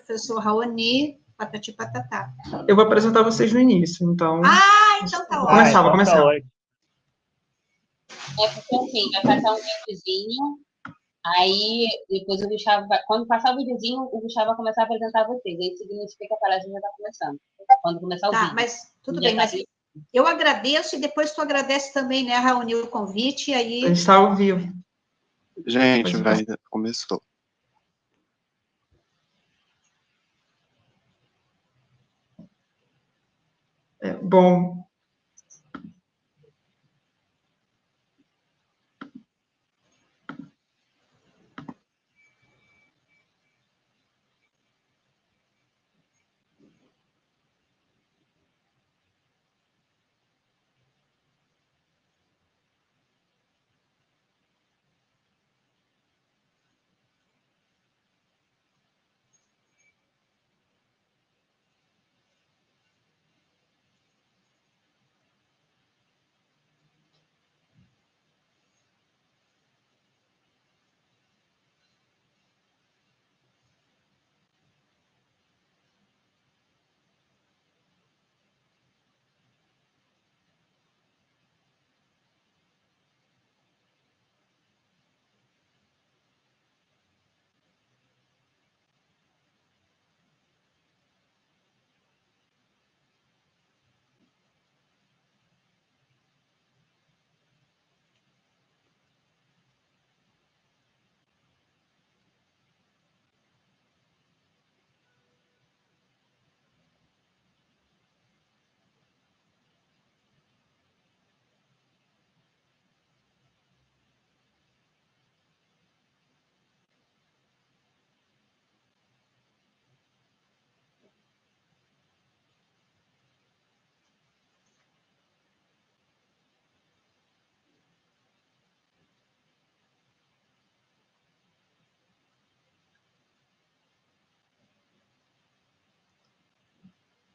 professor Raoni, patati patatá. Eu vou apresentar vocês no início, então... Então tá Vou ótimo. vou começar. É porque assim, vai passar um videozinho, aí depois o Gustavo vai... Quando passar o videozinho, o Gustavo vai começar a apresentar vocês. Aí significa que a palestra já está começando. Quando começar o vídeo. Mas tudo bem, mas eu agradeço e depois tu agradece também, né, Raoni, o convite, e aí... A gente está ao vivo. Gente, começou. Bom...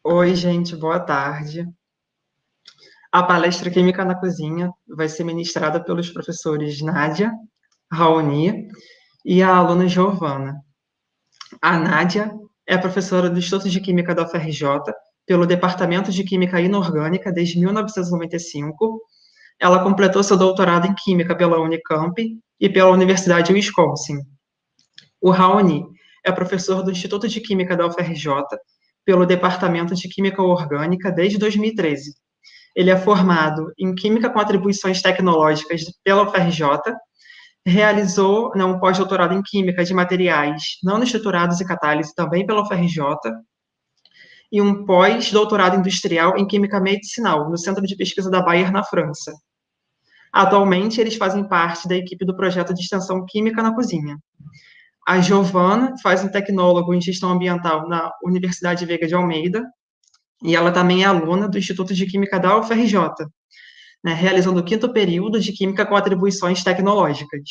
Oi, gente, boa tarde. A palestra Química na Cozinha vai ser ministrada pelos professores Nádia, Raoni e a aluna Giovana. A Nádia é professora do Instituto de Química da UFRJ, pelo Departamento de Química Inorgânica desde 1995. Ela completou seu doutorado em Química pela Unicamp e pela Universidade de Wisconsin. O Raoni é professor do Instituto de Química da UFRJ, pelo Departamento de Química Orgânica desde 2013. Ele é formado em Química com atribuições tecnológicas pela UFRJ, realizou um pós-doutorado em Química de materiais não estruturados e catálise também pela UFRJ, e um pós-doutorado industrial em Química Medicinal, no Centro de Pesquisa da Bayer, na França. Atualmente, eles fazem parte da equipe do projeto de extensão Química na Cozinha. A Giovana faz um tecnólogo em gestão ambiental na Universidade Veiga de Almeida, e ela também é aluna do Instituto de Química da UFRJ, realizando o 5º período de Química com atribuições tecnológicas.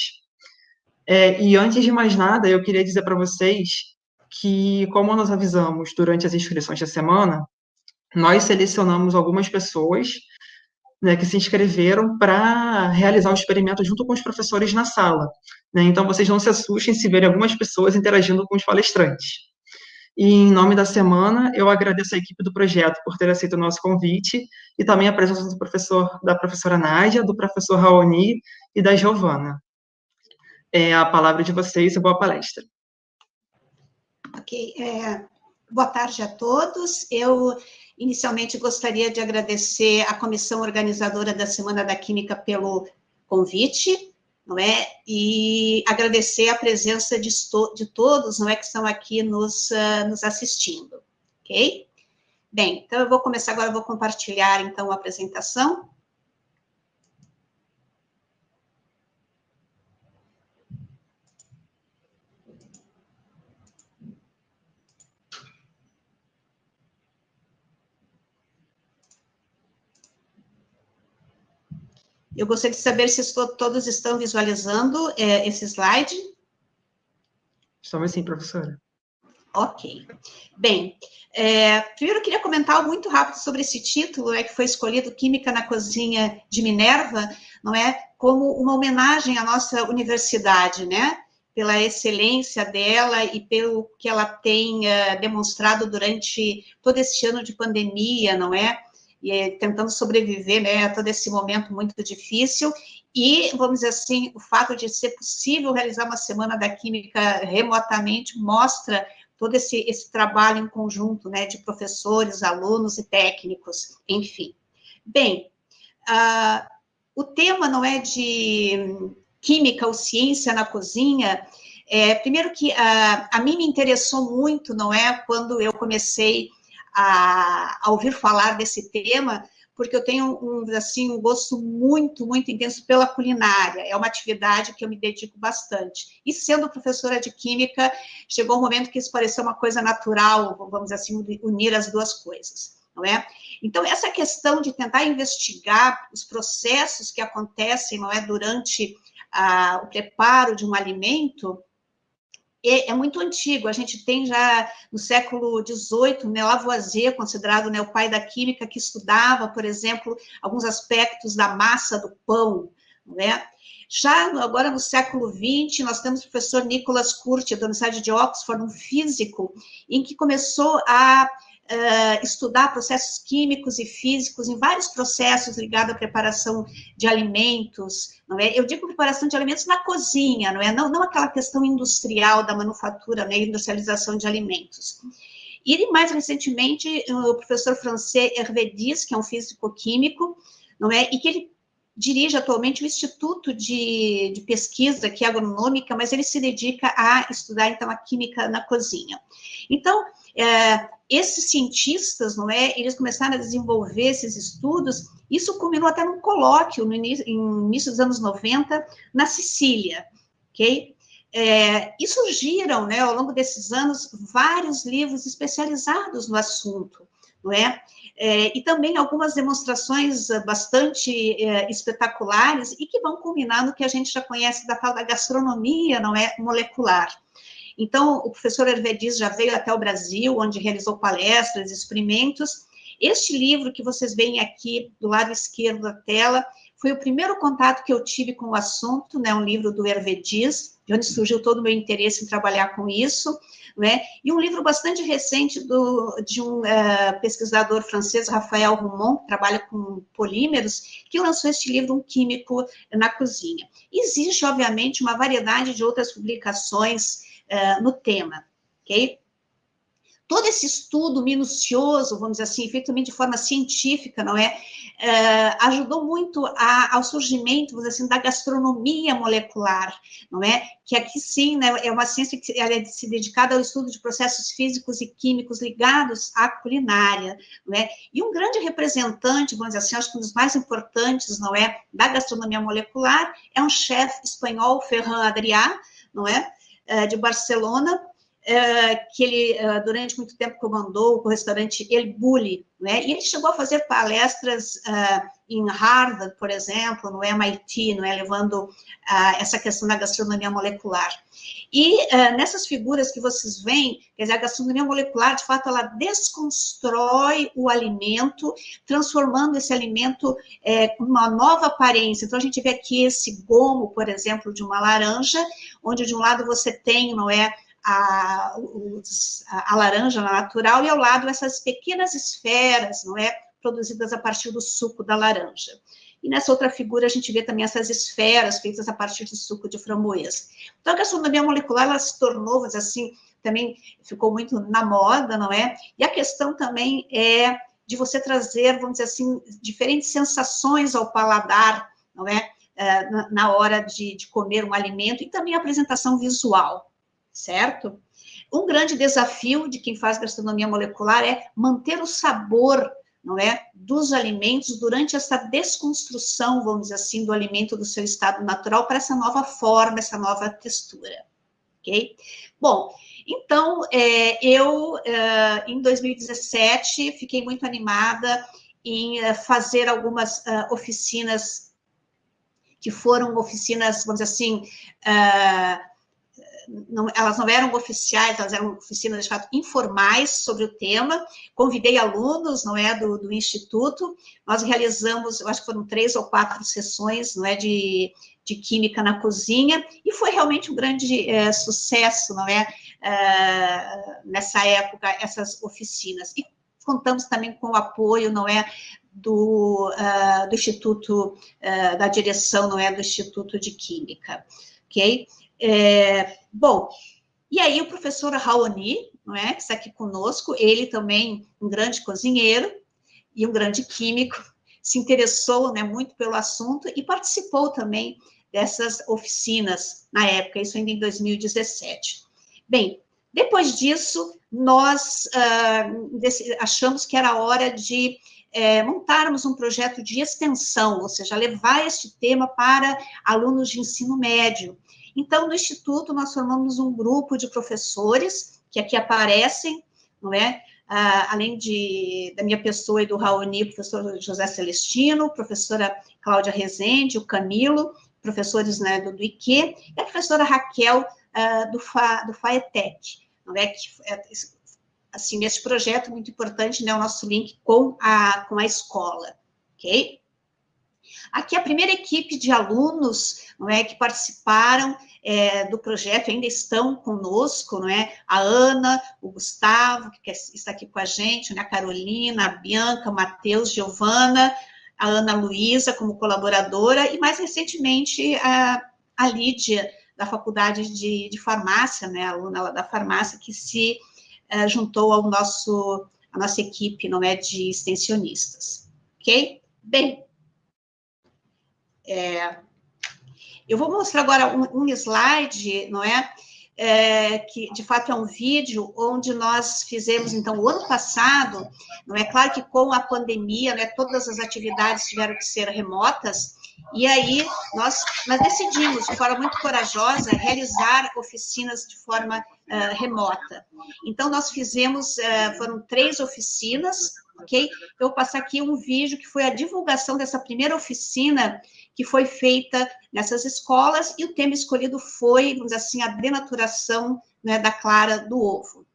E antes de mais nada, eu queria dizer para vocês que, como nós avisamos durante as inscrições da semana, nós selecionamos algumas pessoas que se inscreveram para realizar o experimento junto com os professores na sala. Então, vocês não se assustem se verem algumas pessoas interagindo com os palestrantes. E, em nome da semana, eu agradeço a equipe do projeto por ter aceito o nosso convite, e também a presença da professora Nádia, do professor Raoni e da Giovana. A palavra de vocês e boa palestra. Ok. Boa tarde a todos. Eu, inicialmente, gostaria de agradecer à comissão organizadora da Semana da Química pelo convite, não é? E agradecer a presença de todos, não é, que estão aqui nos assistindo, ok? Bem, então eu vou começar agora, eu vou compartilhar, então, a apresentação. Eu gostaria de saber se todos estão visualizando esse slide. Estamos sim, professora. Ok. Bem, primeiro eu queria comentar algo muito rápido sobre esse título, que foi escolhido, Química na Cozinha de Minerva, não é? Como uma homenagem à nossa universidade, né? pela excelência dela e pelo que ela tem demonstrado durante todo esse ano de pandemia, não é? E tentando sobreviver, né, a todo esse momento muito difícil. E, vamos dizer assim, o fato de ser possível realizar uma Semana da Química remotamente mostra todo esse trabalho em conjunto, né, de professores, alunos e técnicos, enfim. Bem, o tema não é de química ou ciência na cozinha. Primeiro que a mim me interessou muito, não é, quando eu comecei a ouvir falar desse tema, porque eu tenho um gosto muito, muito intenso pela culinária, é uma atividade que eu me dedico bastante. E sendo professora de química, chegou um momento que isso pareceu uma coisa natural, vamos assim, unir as duas coisas, não é? Então, essa questão de tentar investigar os processos que acontecem, não é, durante o preparo de um alimento, é muito antigo. A gente tem já no século XVIII, né, Lavoisier, considerado, né, o pai da química, que estudava, por exemplo, alguns aspectos da massa do pão, né? Já agora no século XX, nós temos o professor Nicholas Curti, da Universidade de Oxford, um físico, em que começou a estudar processos químicos e físicos em vários processos ligados à preparação de alimentos, não é? Eu digo preparação de alimentos na cozinha, não é? Não aquela questão industrial da manufatura, né, industrialização de alimentos. E mais recentemente, o professor francês Hervé Diz, que é um físico-químico, não é? E que ele dirige atualmente o Instituto de Pesquisa aqui agronômica, mas ele se dedica a estudar, então, a química na cozinha. Então, esses cientistas, não é, eles começaram a desenvolver esses estudos, isso culminou até num colóquio no início dos anos 90, na Sicília, ok? E surgiram, né, ao longo desses anos, vários livros especializados no assunto, não é? E também algumas demonstrações bastante espetaculares e que vão culminar no que a gente já conhece da tal da gastronomia, não é, molecular. Então, o professor Hervé Diz já veio até o Brasil, onde realizou palestras, experimentos. Este livro que vocês veem aqui do lado esquerdo da tela foi o primeiro contato que eu tive com o assunto, né, um livro do Hervé Diz, de onde surgiu todo o meu interesse em trabalhar com isso, né, e um livro bastante recente de um pesquisador francês, Raphael Roumont, que trabalha com polímeros, que lançou este livro, Um Químico na Cozinha. Existe, obviamente, uma variedade de outras publicações no tema, ok? Todo esse estudo minucioso, vamos dizer assim, feito também de forma científica, não é? Ajudou muito ao surgimento, vamos dizer assim, da gastronomia molecular, não é? Que aqui sim, né, é uma ciência que ela é se dedicada ao estudo de processos físicos e químicos ligados à culinária, não é? E um grande representante, vamos dizer assim, acho que um dos mais importantes, não é, da gastronomia molecular, é um chefe espanhol, Ferran Adrià, não é? De Barcelona, que ele, durante muito tempo, comandou o restaurante El Bulli, né? E ele chegou a fazer palestras em Harvard, por exemplo, no MIT, não é? Levando essa questão da gastronomia molecular. E nessas figuras que vocês veem, quer dizer, a gastronomia molecular, de fato, ela desconstrói o alimento, transformando esse alimento com uma nova aparência. Então, a gente vê aqui esse gomo, por exemplo, de uma laranja, onde de um lado você tem, não é, a laranja natural, e ao lado essas pequenas esferas, não é, produzidas a partir do suco da laranja. E nessa outra figura a gente vê também essas esferas feitas a partir do suco de framboesa. Então a gastronomia molecular, ela se tornou, assim, também ficou muito na moda, não é? E a questão também é de você trazer, vamos dizer assim, diferentes sensações ao paladar, não é? Na hora de comer um alimento, e também a apresentação visual, certo? Um grande desafio de quem faz gastronomia molecular é manter o sabor, não é, dos alimentos durante essa desconstrução, vamos dizer assim, do alimento do seu estado natural para essa nova forma, essa nova textura, ok? Bom, então, eu, em 2017, fiquei muito animada em fazer algumas oficinas, que foram oficinas, vamos dizer assim, elas não eram oficiais, elas eram oficinas, de fato, informais sobre o tema. Convidei alunos, não é, do Instituto. Nós realizamos, eu acho que foram 3 ou 4 sessões, não é, de Química na Cozinha, e foi realmente um grande sucesso, não é, nessa época, essas oficinas. E contamos também com o apoio, não é, do Instituto, da direção, não é, do Instituto de Química, ok? Bom, e aí o professor Raoni, não é, que está aqui conosco, ele também um grande cozinheiro e um grande químico, se interessou, né, muito pelo assunto e participou também dessas oficinas na época, isso ainda em 2017. Bem, depois disso, nós achamos que era hora de montarmos um projeto de extensão, ou seja, levar este tema para alunos de ensino médio. Então, no Instituto, nós formamos um grupo de professores, que aqui aparecem, não é? Além da minha pessoa e do Raoni, professor José Celestino, professora Cláudia Rezende, o Camilo, professores, né, do IQ, e a professora Raquel do FAETEC, não é? Que, assim, nesse projeto muito importante, né, o nosso link com a escola, ok? Aqui a primeira equipe de alunos, não é, que participaram do projeto, ainda estão conosco, não é? A Ana, o Gustavo, que está aqui com a gente, né? A Carolina, a Bianca, o Matheus, Giovana, a Ana Luísa como colaboradora, e mais recentemente a Lídia, da Faculdade de Farmácia, né? A aluna lá da farmácia, que se juntou à nossa equipe, não é, de extensionistas, ok? Bem, eu vou mostrar agora um slide, não é? Que de fato é um vídeo onde nós fizemos, então, o ano passado, não é claro que com a pandemia, né, todas as atividades tiveram que ser remotas, e aí nós decidimos, de forma muito corajosa, realizar oficinas de forma remota. Então, nós fizemos, foram 3 oficinas, ok? Eu vou passar aqui um vídeo que foi a divulgação dessa primeira oficina que foi feita nessas escolas, e o tema escolhido foi, vamos dizer assim, a denaturação, né, da clara do ovo.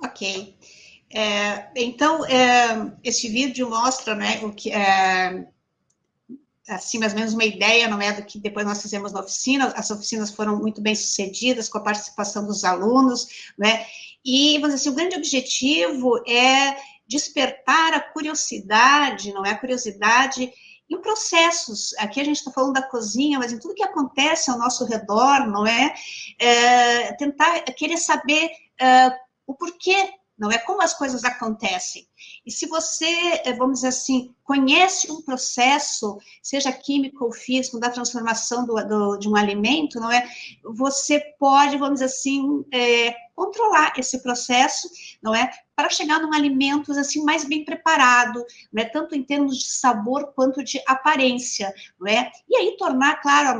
Ok. Então, esse vídeo mostra, né, o que assim, mais ou menos uma ideia, não é, do que depois nós fizemos na oficina. As oficinas foram muito bem sucedidas, com a participação dos alunos, né, e, vamos dizer assim, o grande objetivo é despertar a curiosidade, não é, a curiosidade em processos. Aqui a gente está falando da cozinha, mas em tudo que acontece ao nosso redor, não é, tentar querer saber o porquê, não é, como as coisas acontecem. E se você, vamos dizer assim, conhece um processo, seja químico ou físico, da transformação de um alimento, não é, você pode, vamos dizer assim, controlar esse processo, não é? Para chegar num alimento, assim, mais bem preparado, não é? Tanto em termos de sabor quanto de aparência, não é? E aí tornar, claro,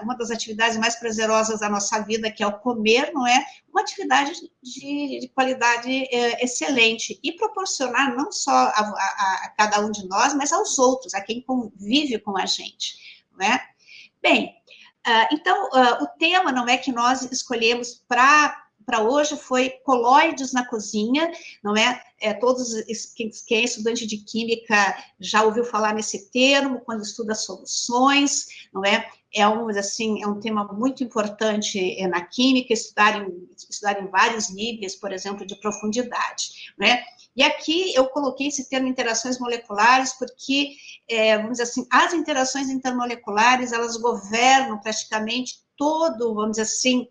uma das atividades mais prazerosas da nossa vida, que é o comer, não é? Uma atividade de qualidade excelente e proporcionar não só a cada um de nós, mas aos outros, a quem convive com a gente, não é? Bem, então, o tema, não é, que nós escolhemos para hoje foi colóides na cozinha, não é? Quem é estudante de química já ouviu falar nesse termo, quando estuda soluções, não é? É um tema muito importante na química, estudar em vários níveis, por exemplo, de profundidade, não é? E aqui eu coloquei esse termo interações moleculares porque, vamos dizer assim, as interações intermoleculares, elas governam praticamente vamos dizer assim,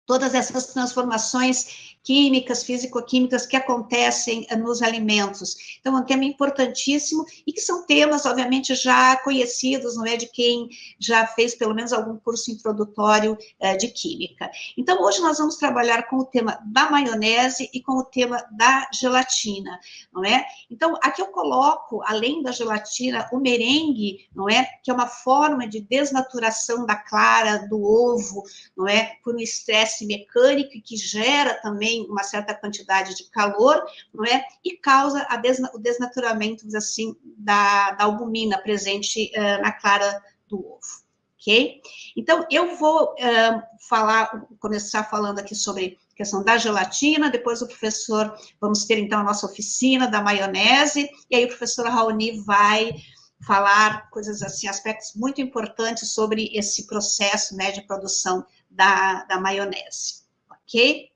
todas essas transformações químicas, físico-químicas que acontecem nos alimentos. Então, é um tema importantíssimo e que são temas, obviamente, já conhecidos, não é, de quem já fez pelo menos algum curso introdutório de química. Então, hoje nós vamos trabalhar com o tema da maionese e com o tema da gelatina, não é? Então, aqui eu coloco, além da gelatina, o merengue, não é? Que é uma forma de desnaturação da clara, do ovo, não é? Por um estresse mecânico que gera também uma certa quantidade de calor, não é? E causa o desnaturamento, assim, da albumina presente na clara do ovo, ok? Então, eu vou começar falando aqui sobre a questão da gelatina, depois vamos ter, então, a nossa oficina da maionese, e aí o professor Raoni vai falar coisas assim, aspectos muito importantes sobre esse processo, né, de produção da maionese, ok?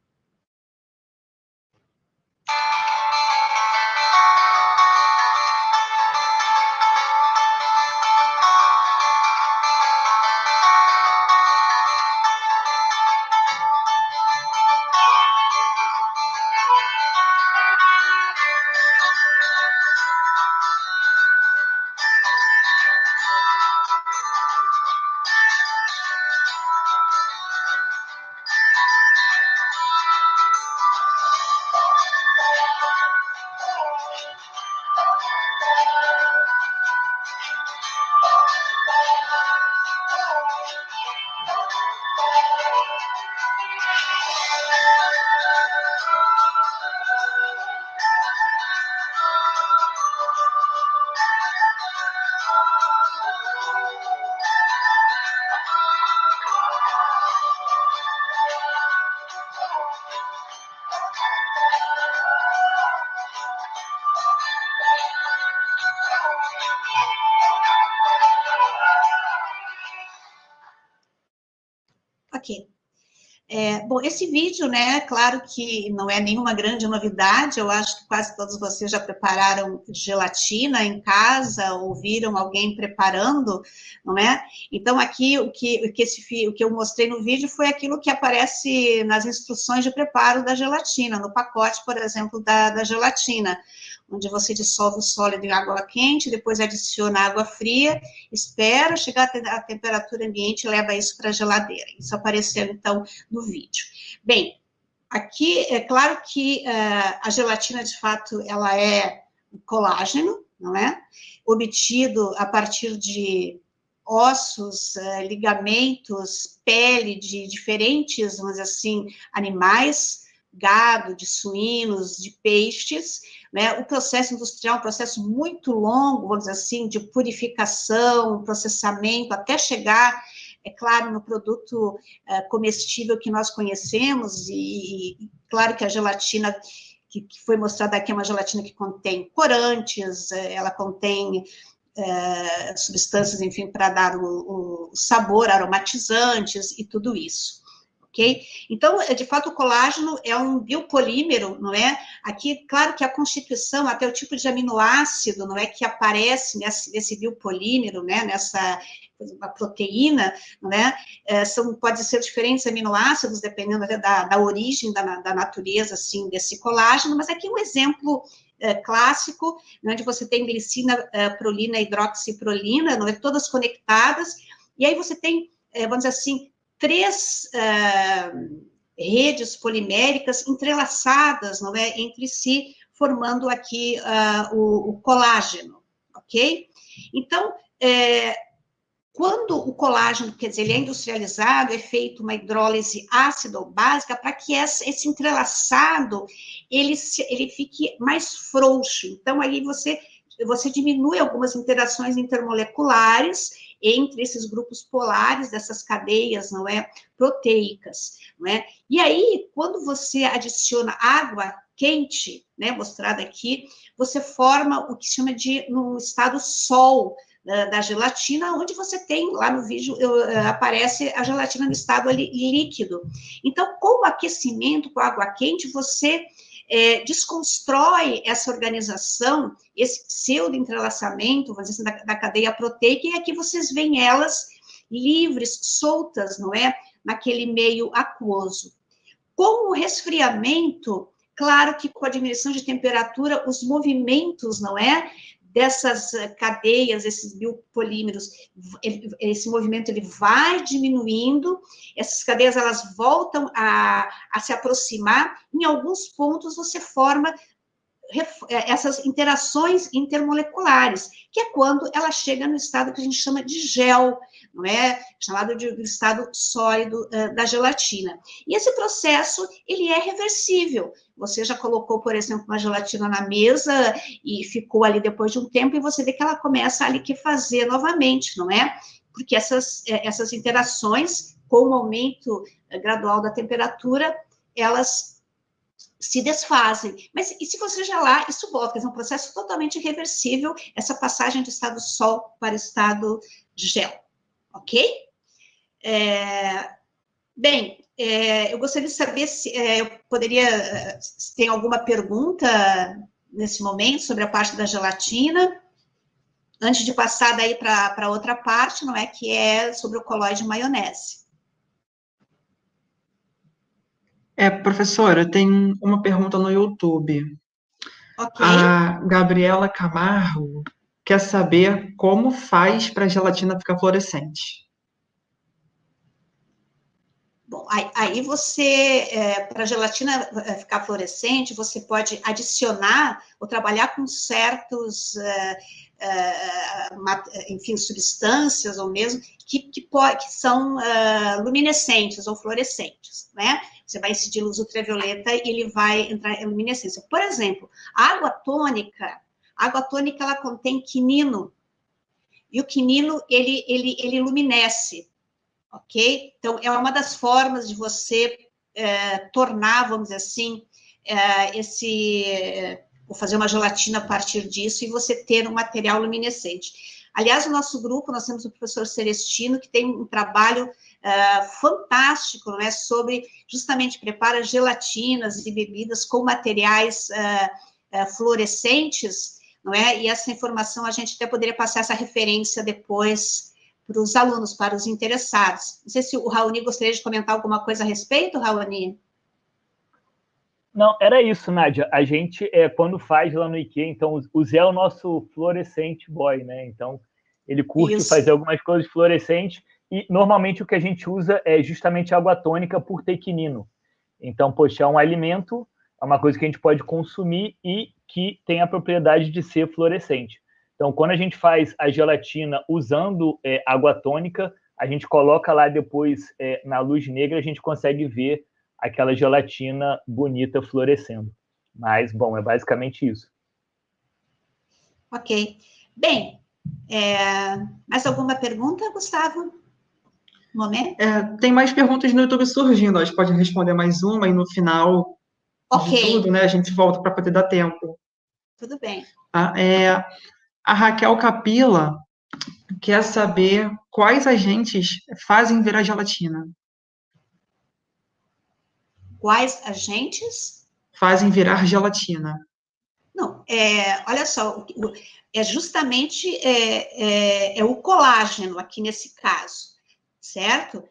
Ok. Bom, esse vídeo, né, claro que não é nenhuma grande novidade, eu acho que quase todos vocês já prepararam gelatina em casa, ou viram alguém preparando, não é? Então, aqui, o que eu mostrei no vídeo foi aquilo que aparece nas instruções de preparo da gelatina, no pacote, por exemplo, da gelatina, onde você dissolve o sólido em água quente, depois adiciona água fria, espera chegar a temperatura ambiente e leva isso para a geladeira. Isso apareceu, então, no vídeo. Bem, aqui é claro que a gelatina, de fato, ela é colágeno, não é? Obtido a partir de ossos, ligamentos, pele de diferentes, vamos dizer assim, animais, gado, de suínos, de peixes, né? O processo industrial é um processo muito longo, vamos dizer assim, de purificação, processamento, até chegar, é claro, no produto comestível que nós conhecemos, e claro que a gelatina que foi mostrada aqui é uma gelatina que contém corantes, ela contém substâncias, enfim, para dar o sabor, aromatizantes e tudo isso. Okay? Então, de fato, o colágeno é um biopolímero, não é? Aqui, claro que a constituição, até o tipo de aminoácido, não é, que aparece nesse biopolímero, né, nessa uma proteína, não é? Pode ser diferentes aminoácidos, dependendo da origem, da natureza, assim, desse colágeno, mas aqui um exemplo clássico, onde você tem glicina, prolina, hidroxiprolina, não é? Todas conectadas, e aí você tem, vamos dizer assim, três redes poliméricas entrelaçadas, não é, entre si, formando aqui o colágeno, ok? Então, quando o colágeno, quer dizer, ele é industrializado, é feito uma hidrólise ácida ou básica para que esse entrelaçado, ele fique mais frouxo. Então, aí você diminui algumas interações intermoleculares entre esses grupos polares, dessas cadeias, não é, proteicas, não é? E aí, quando você adiciona água quente, né, mostrada aqui, você forma o que se chama de, no estado sol, da gelatina, onde você tem, lá no vídeo, aparece a gelatina no estado ali líquido. Então, com o aquecimento, com a água quente, você desconstrói essa organização, esse pseudo-entrelaçamento, vamos dizer assim, da cadeia proteica, e aqui vocês veem elas livres, soltas, não é? Naquele meio aquoso. Com o resfriamento, claro que com a diminuição de temperatura, os movimentos, não é? Dessas cadeias, esses biopolímeros, esse movimento ele vai diminuindo, essas cadeias elas voltam a se aproximar, em alguns pontos você forma essas interações intermoleculares, que é quando ela chega no estado que a gente chama de gel, não é? Chamado de estado sólido da gelatina. E esse processo, ele é reversível. Você já colocou, por exemplo, uma gelatina na mesa e ficou ali depois de um tempo e você vê que ela começa a liquefazer novamente, não é? Porque essas interações, com o aumento gradual da temperatura, elas se desfazem. Mas e se você gelar, isso volta, quer dizer, é um processo totalmente reversível, essa passagem do estado sol para o estado gel, ok? Bem, eu gostaria de saber se se tem alguma pergunta nesse momento sobre a parte da gelatina, antes de passar daí para outra parte, não é, que é sobre o colóide de maionese. Professora, tem uma pergunta no YouTube. Ok. A Gabriela Camargo quer saber como faz para a gelatina ficar fluorescente. Bom, aí você, para a gelatina ficar fluorescente, você pode adicionar ou trabalhar com certos, enfim, substâncias ou mesmo que são luminescentes ou fluorescentes, né? Você vai incidir luz ultravioleta e ele vai entrar em luminescência. Por exemplo, a água tônica ela contém quinino, e o quinino, ele luminesce. Ok? Então, é uma das formas de você tornar, vamos dizer assim, ou fazer uma gelatina a partir disso e você ter um material luminescente. Aliás, no nosso grupo, nós temos o professor Celestino, que tem um trabalho fantástico, não é? Sobre, justamente, prepara gelatinas e bebidas com materiais fluorescentes, não é? E essa informação, a gente até poderia passar essa referência depois para os alunos, para os interessados. Não sei se o Raoni gostaria de comentar alguma coisa a respeito, Raoni? Não, era isso, Nádia. A gente, quando faz lá no IKEA, então, o Zé é o nosso fluorescente boy, né? Então, ele curte fazer algumas coisas fluorescentes e, normalmente, o que a gente usa é justamente água tônica por ter quinino. Então, poxa, é um alimento, é uma coisa que a gente pode consumir e que tem a propriedade de ser fluorescente. Então, quando a gente faz a gelatina usando água tônica, a gente coloca lá depois na luz negra, a gente consegue ver aquela gelatina bonita fluorescendo. Mas, bom, é basicamente isso. Ok. Bem, mais alguma pergunta, Gustavo? Um momento? Tem mais perguntas no YouTube surgindo, a gente pode responder mais uma e no final de tudo, né, a gente volta para poder dar tempo. Tudo bem. A Raquel Capila quer saber quais agentes fazem virar gelatina. Quais agentes? Fazem virar gelatina. Não, olha só, justamente o colágeno aqui nesse caso, certo?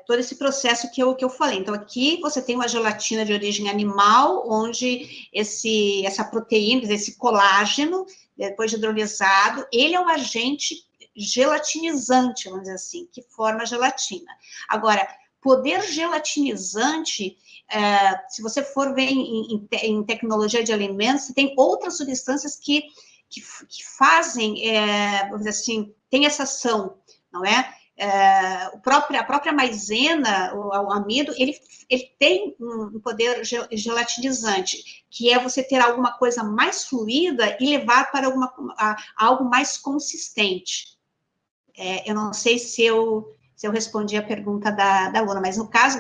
Todo esse processo que eu falei. Então, aqui você tem uma gelatina de origem animal, onde essa proteína, esse colágeno, depois de hidrolisado, ele é um agente gelatinizante, vamos dizer assim, que forma a gelatina. Agora, poder gelatinizante, se você for ver em tecnologia de alimentos, tem outras substâncias que fazem, vamos dizer assim, tem essa ação, não é? A própria maisena, o amido, ele tem um poder gelatinizante, que é você ter alguma coisa mais fluida e levar para algo mais consistente. Eu não sei se eu respondi a pergunta da Luna, mas no caso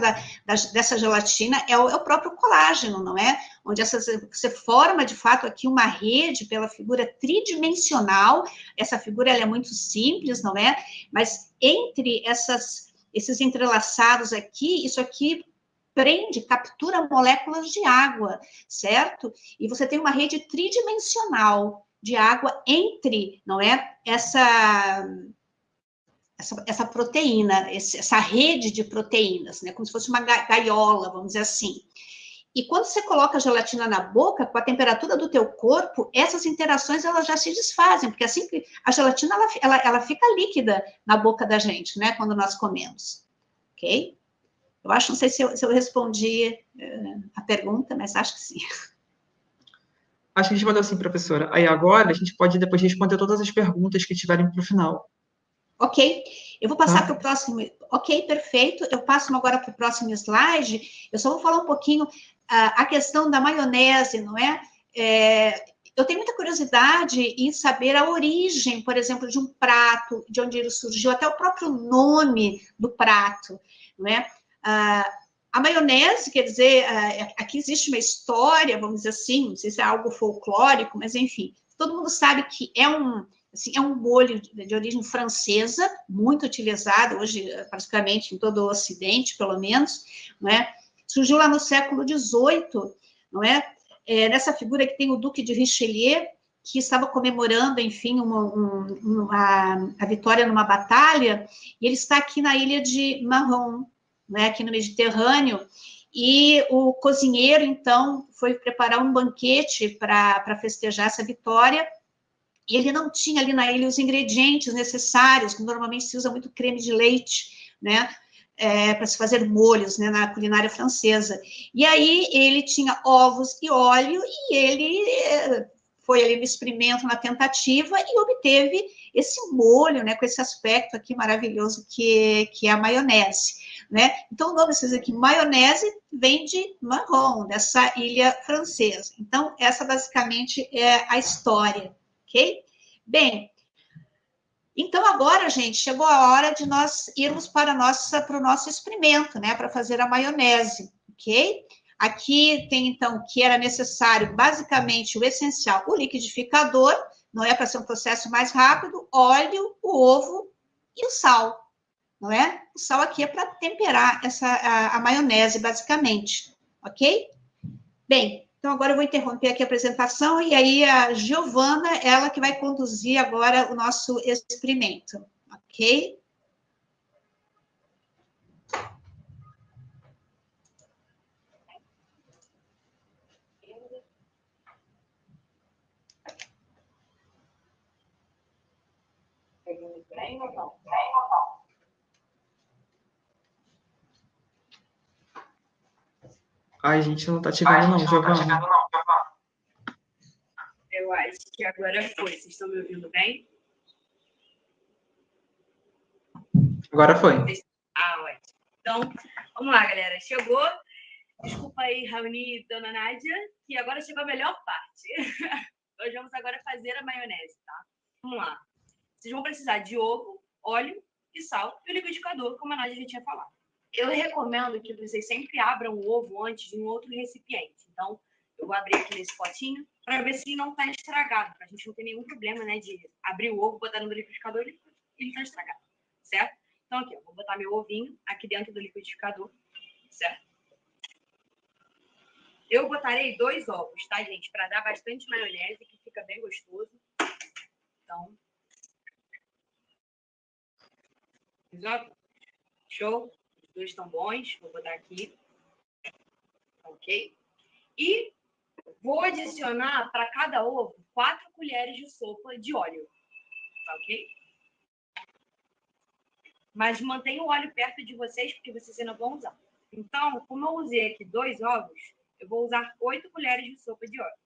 dessa gelatina, é o próprio colágeno, não é? Onde você forma, de fato, aqui uma rede pela figura tridimensional. Essa figura ela é muito simples, não é? Mas entre esses entrelaçados aqui, isso aqui captura moléculas de água, certo? E você tem uma rede tridimensional de água entre, não é? Essa proteína, essa rede de proteínas, né? Como se fosse uma gaiola, vamos dizer assim. E quando você coloca a gelatina na boca, com a temperatura do teu corpo, essas interações elas já se desfazem, porque assim que a gelatina ela fica líquida na boca da gente, né? Quando nós comemos, ok? Eu acho, não sei se eu respondi a pergunta, mas acho que sim. Acho que a gente respondeu sim, professora. Aí agora a gente pode depois responder todas as perguntas que tiverem para o final. Ok, eu vou passar para o próximo. Ok, perfeito. Eu passo agora para o próximo slide. Eu só vou falar um pouquinho a questão da maionese, não é? Eu tenho muita curiosidade em saber a origem, por exemplo, de um prato, de onde ele surgiu, até o próprio nome do prato, não é? A maionese, quer dizer, aqui existe uma história, vamos dizer assim, não sei se é algo folclórico, mas enfim, todo mundo sabe que é um molho de origem francesa, muito utilizado hoje, praticamente, em todo o Ocidente, pelo menos, não é? Surgiu lá no século XVIII, não é? Nessa figura que tem o Duque de Richelieu, que estava comemorando, enfim, a vitória numa batalha, e ele está aqui na ilha de Mahon, né, aqui no Mediterrâneo, e o cozinheiro, então, foi preparar um banquete para festejar essa vitória, e ele não tinha ali na ilha os ingredientes necessários, normalmente se usa muito creme de leite, né, para se fazer molhos, né, na culinária francesa. E aí ele tinha ovos e óleo, e ele foi ali no experimento, na tentativa, e obteve esse molho, né, com esse aspecto aqui maravilhoso que é a maionese, né? Então, o nome vocês aqui, maionese, vem de Mahon, dessa ilha francesa. Então, essa basicamente é a história. Ok? Bem, então agora, gente, chegou a hora de nós irmos para o nosso experimento, né, para fazer a maionese, ok? Aqui tem, então, que era necessário, basicamente, o essencial, o liquidificador, não é, para ser um processo mais rápido, óleo, o ovo e o sal, não é? O sal aqui é para temperar a maionese, basicamente, ok? Bem, então agora eu vou interromper aqui a apresentação e aí a Giovana, ela que vai conduzir agora o nosso experimento, ok? Bem ou não? Ai, gente, não tá te vendo não, Giovana. Eu acho que agora foi. Vocês estão me ouvindo bem? Agora foi. Ótimo. Então, vamos lá, galera. Chegou. Desculpa aí, Raoni e Dona Nádia, que agora chegou a melhor parte. Nós vamos agora fazer a maionese, tá? Vamos lá. Vocês vão precisar de ovo, óleo e sal e o liquidificador, como a Nádia já tinha falado. Eu recomendo que vocês sempre abram o ovo antes de um outro recipiente. Então, eu vou abrir aqui nesse potinho para ver se não está estragado, para a gente não ter nenhum problema, né, de abrir o ovo, botar no liquidificador e ele está estragado, certo? Então, aqui, eu vou botar meu ovinho aqui dentro do liquidificador, certo? Eu botarei 2 ovos, tá, gente? Para dar bastante maionese, que fica bem gostoso. Então, show. Os 2 estão bons. Vou botar aqui. Ok? E vou adicionar para cada ovo 4 colheres de sopa de óleo. Ok? mas mantenha o óleo perto de vocês, porque vocês ainda vão usar. Então, como eu usei aqui 2 ovos, eu vou usar 8 colheres de sopa de óleo.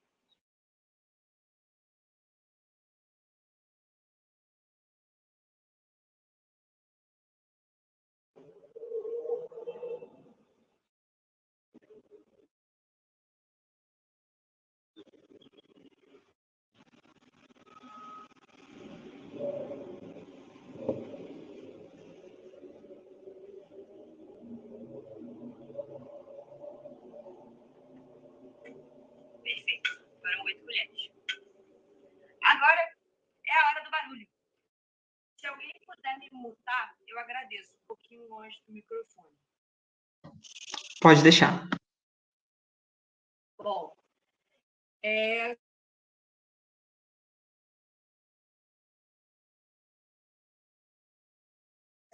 Perfeito. Foram 8 colheres. Agora é a hora do barulho. Se alguém puder me mutar, eu agradeço. Um pouquinho longe do microfone. Pode deixar. Bom,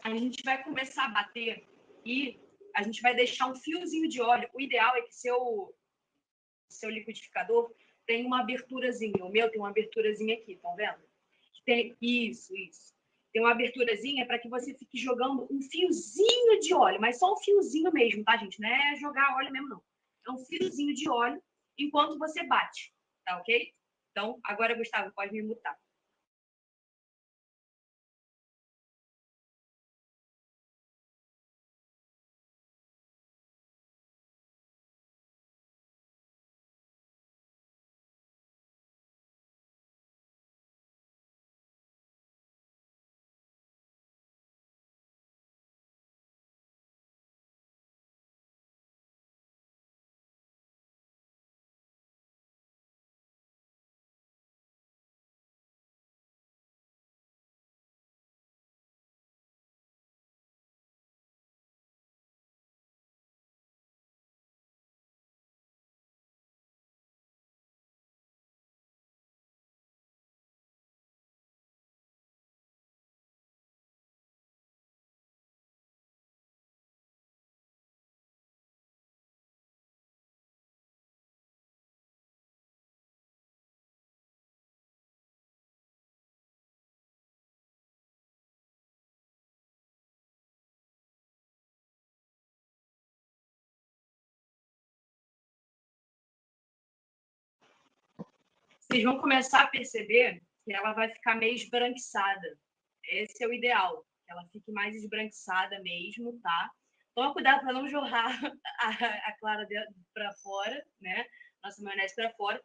a gente vai começar a bater e a gente vai deixar um fiozinho de óleo. O ideal é que seu liquidificador tenha uma aberturazinha. O meu tem uma aberturazinha aqui, tá vendo? Isso. Tem uma aberturazinha para que você fique jogando um fiozinho de óleo, mas só um fiozinho mesmo, tá, gente? Não é jogar óleo mesmo, não. É um fiozinho de óleo enquanto você bate, tá ok? Então, agora, Gustavo, pode me mutar. Vocês vão começar a perceber que ela vai ficar meio esbranquiçada. Esse é o ideal, que ela fique mais esbranquiçada mesmo, tá? Toma cuidado para não jorrar a clara para fora, né? Nossa maionese para fora.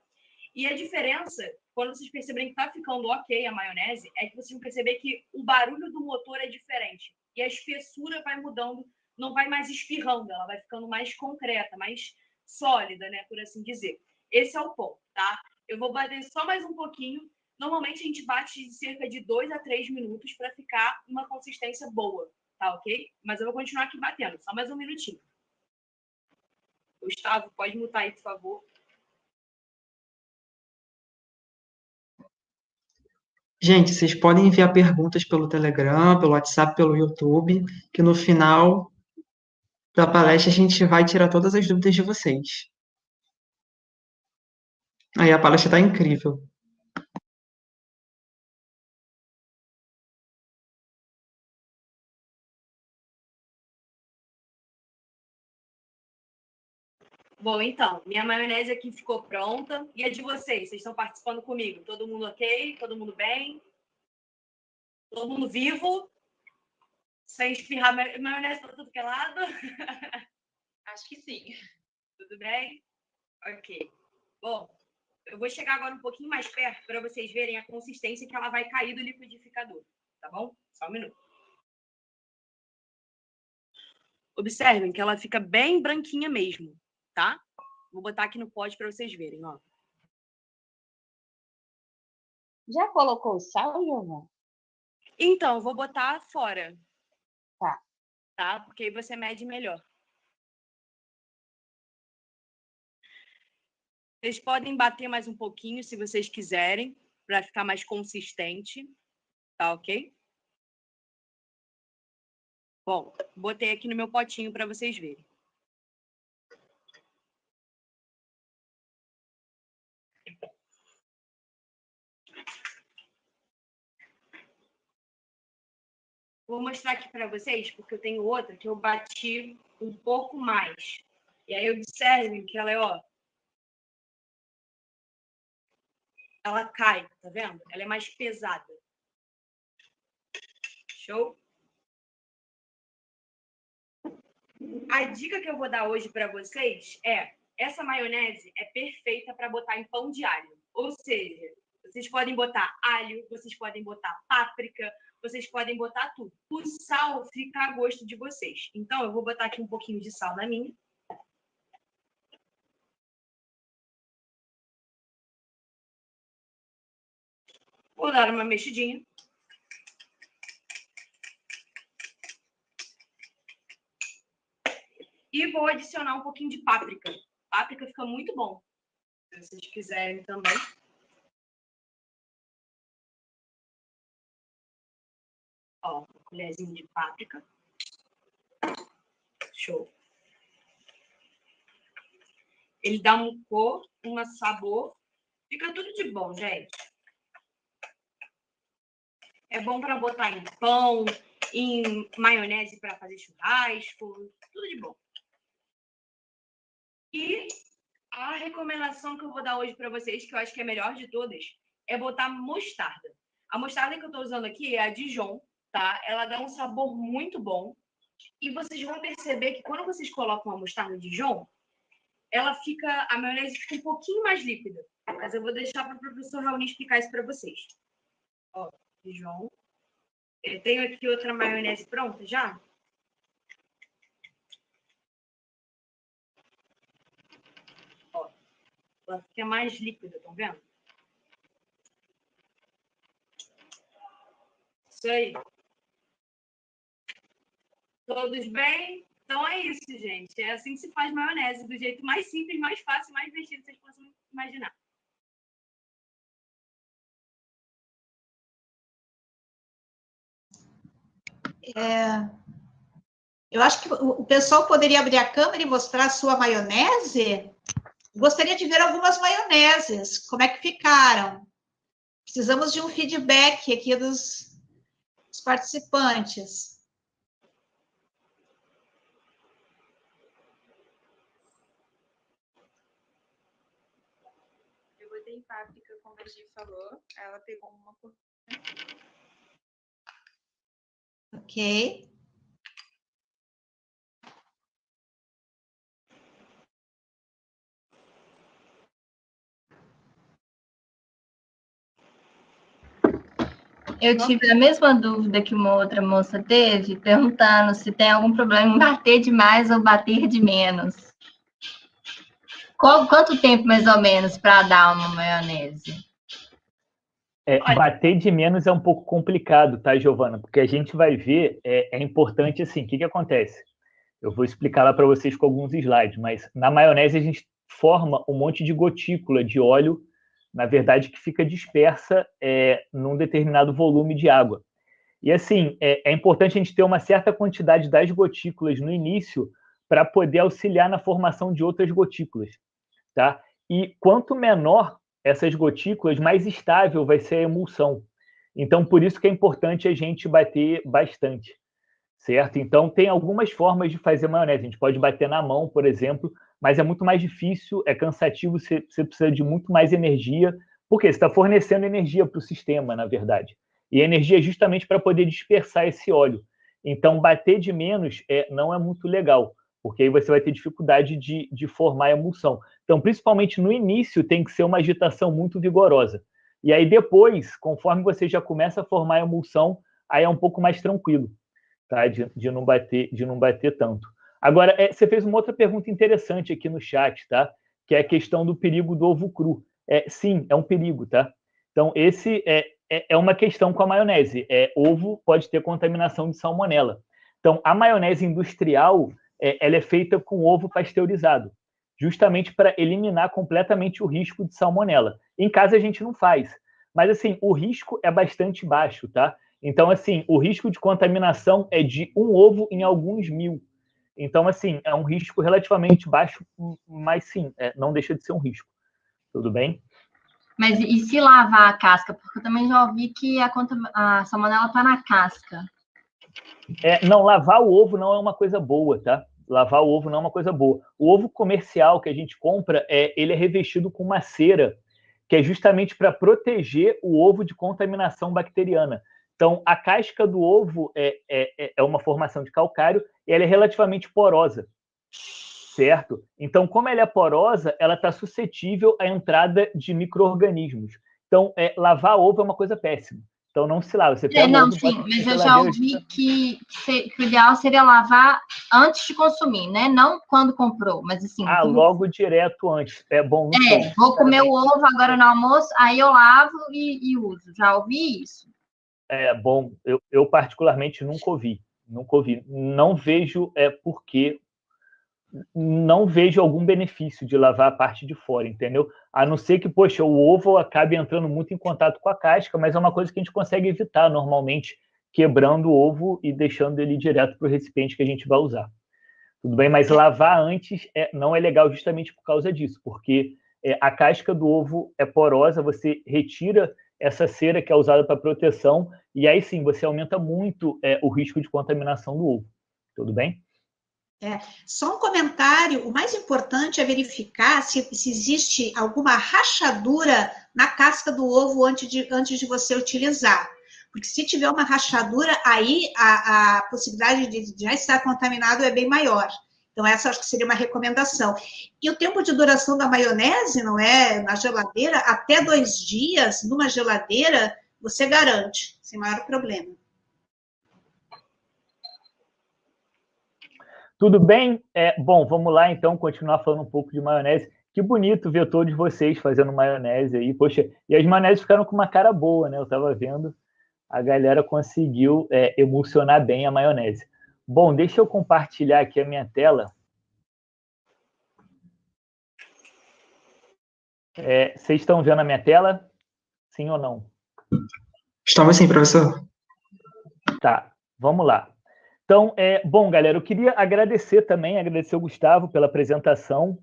E a diferença, quando vocês perceberem que tá ficando ok a maionese, é que vocês vão perceber que o barulho do motor é diferente. E a espessura vai mudando, não vai mais espirrando, ela vai ficando mais concreta, mais sólida, né? Por assim dizer. Esse é o ponto, tá? Eu vou bater só mais um pouquinho. Normalmente a gente bate de cerca de 2 a 3 minutos para ficar uma consistência boa, tá ok? Mas eu vou continuar aqui batendo, só mais um minutinho. Gustavo, pode mutar aí, por favor. Gente, vocês podem enviar perguntas pelo Telegram, pelo WhatsApp, pelo YouTube, que no final da palestra a gente vai tirar todas as dúvidas de vocês. Aí a palestra está incrível. Bom, então, minha maionese aqui ficou pronta. E a de vocês? Vocês estão participando comigo? Todo mundo ok? Todo mundo bem? Todo mundo vivo? Sem espirrar maionese para tudo que é lado? Acho que sim. Tudo bem? Ok. Bom, eu vou chegar agora um pouquinho mais perto para vocês verem a consistência que ela vai cair do liquidificador. Tá bom? Só um minuto. Observem que ela fica bem branquinha mesmo, tá? Vou botar aqui no pote para vocês verem, ó. Já colocou o sal, Giovana? Então, eu vou botar fora. Tá. Tá? Porque aí você mede melhor. Vocês podem bater mais um pouquinho, se vocês quiserem, para ficar mais consistente. Tá ok? Bom, botei aqui no meu potinho para vocês verem. Vou mostrar aqui para vocês, porque eu tenho outra que eu bati um pouco mais. E aí observem que ela é, ó, ela cai, tá vendo? Ela é mais pesada. Show? A dica que eu vou dar hoje para vocês é: essa maionese é perfeita para botar em pão de alho. Ou seja, vocês podem botar alho, vocês podem botar páprica, vocês podem botar tudo. O sal fica a gosto de vocês. Então, eu vou botar aqui um pouquinho de sal na minha. Vou dar uma mexidinha. E vou adicionar um pouquinho de páprica. Páprica fica muito bom. Se vocês quiserem também. Ó, uma colherzinha de páprica. Show. Ele dá um cor, um sabor. Fica tudo de bom, gente. É bom para botar em pão, em maionese para fazer churrasco. Tudo de bom. E a recomendação que eu vou dar hoje para vocês, que eu acho que é a melhor de todas, é botar mostarda. A mostarda que eu estou usando aqui é a Dijon, tá? Ela dá um sabor muito bom. E vocês vão perceber que quando vocês colocam a mostarda Dijon, a maionese fica um pouquinho mais líquida. Mas eu vou deixar para o professor Raoni explicar isso para vocês. Ó, Dijon. Eu tenho aqui outra maionese pronta já. Ó, ela fica mais líquida, estão vendo? Isso aí. Todos bem? Então é isso, gente. É assim que se faz maionese, do jeito mais simples, mais fácil, mais divertido que vocês possam imaginar. Eu acho que o pessoal poderia abrir a câmera e mostrar a sua maionese. Gostaria de ver algumas maioneses. Como é que ficaram? Precisamos de um feedback aqui dos participantes. Eu botei em páprica, como a Gi falou. Ela pegou uma por... Ok. Eu tive a mesma dúvida que uma outra moça teve, perguntando se tem algum problema em bater de mais ou bater de menos. Quanto tempo, mais ou menos, para dar uma maionese? Bater de menos é um pouco complicado, tá, Giovana? Porque a gente vai ver, é importante assim, o que acontece? Eu vou explicar lá para vocês com alguns slides, mas na maionese a gente forma um monte de gotícula de óleo, na verdade, que fica dispersa num determinado volume de água. E assim, é importante a gente ter uma certa quantidade das gotículas no início para poder auxiliar na formação de outras gotículas, tá? E quanto menor essas gotículas, mais estável vai ser a emulsão. Então, por isso que é importante a gente bater bastante, certo? Então, tem algumas formas de fazer maionese. A gente pode bater na mão, por exemplo, mas é muito mais difícil, é cansativo, você precisa de muito mais energia, porque você está fornecendo energia para o sistema, na verdade. E energia é justamente para poder dispersar esse óleo. Então, bater de menos não é muito legal, porque aí você vai ter dificuldade de formar a emulsão. Então, principalmente no início, tem que ser uma agitação muito vigorosa. E aí depois, conforme você já começa a formar a emulsão, aí é um pouco mais tranquilo, tá? De não bater tanto. Agora, você fez uma outra pergunta interessante aqui no chat, tá? Que é a questão do perigo do ovo cru. Sim, é um perigo, tá? Então, esse é uma questão com a maionese. Ovo pode ter contaminação de salmonela. Então, a maionese industrial, ela é feita com ovo pasteurizado, justamente para eliminar completamente o risco de salmonela. Em casa, a gente não faz. Mas, assim, o risco é bastante baixo, tá? Então, assim, o risco de contaminação é de um ovo em alguns mil. Então, assim, é um risco relativamente baixo, mas sim, não deixa de ser um risco. Tudo bem? Mas e se lavar a casca? Porque eu também já ouvi que a salmonela está na casca. Não, lavar o ovo não é uma coisa boa, tá? Lavar o ovo não é uma coisa boa. O ovo comercial que a gente compra, ele é revestido com uma cera, que é justamente para proteger o ovo de contaminação bacteriana. Então, a casca do ovo é uma formação de calcário e ela é relativamente porosa, certo? Então, como ela é porosa, ela está suscetível à entrada de micro-organismos. Então, lavar ovo é uma coisa péssima. Então, não se lava. Você pega não, ovo, sim, mas eu já ouvi que o ideal seria lavar antes de consumir, né? Não quando comprou, mas assim... logo direto antes. É bom. Vou comer o ovo agora no almoço, aí eu lavo e uso. Já ouvi isso. Bom, eu particularmente nunca ouvi. Não vejo porque não vejo algum benefício de lavar a parte de fora, entendeu? A não ser que, poxa, o ovo acabe entrando muito em contato com a casca, mas é uma coisa que a gente consegue evitar normalmente, quebrando o ovo e deixando ele direto para o recipiente que a gente vai usar. Tudo bem? Mas lavar antes não é legal justamente por causa disso, porque a casca do ovo é porosa, você retira essa cera que é usada para proteção, e aí sim, você aumenta muito o risco de contaminação do ovo. Tudo bem? Só um comentário, o mais importante é verificar se existe alguma rachadura na casca do ovo antes de você utilizar. Porque se tiver uma rachadura, aí a possibilidade de já estar contaminado é bem maior. Então, essa acho que seria uma recomendação. E o tempo de duração da maionese, não é? Na geladeira, até 2 dias, numa geladeira, você garante, sem maior problema. Tudo bem? Bom, vamos lá, então, continuar falando um pouco de maionese. Que bonito ver todos vocês fazendo maionese aí. Poxa, e as maioneses ficaram com uma cara boa, né? Eu estava vendo, a galera conseguiu emulsionar bem a maionese. Bom, deixa eu compartilhar aqui a minha tela. Vocês estão vendo a minha tela? Sim ou não? Estamos sim, professor. Tá, vamos lá. Então, bom, galera, eu queria agradecer ao Gustavo pela apresentação,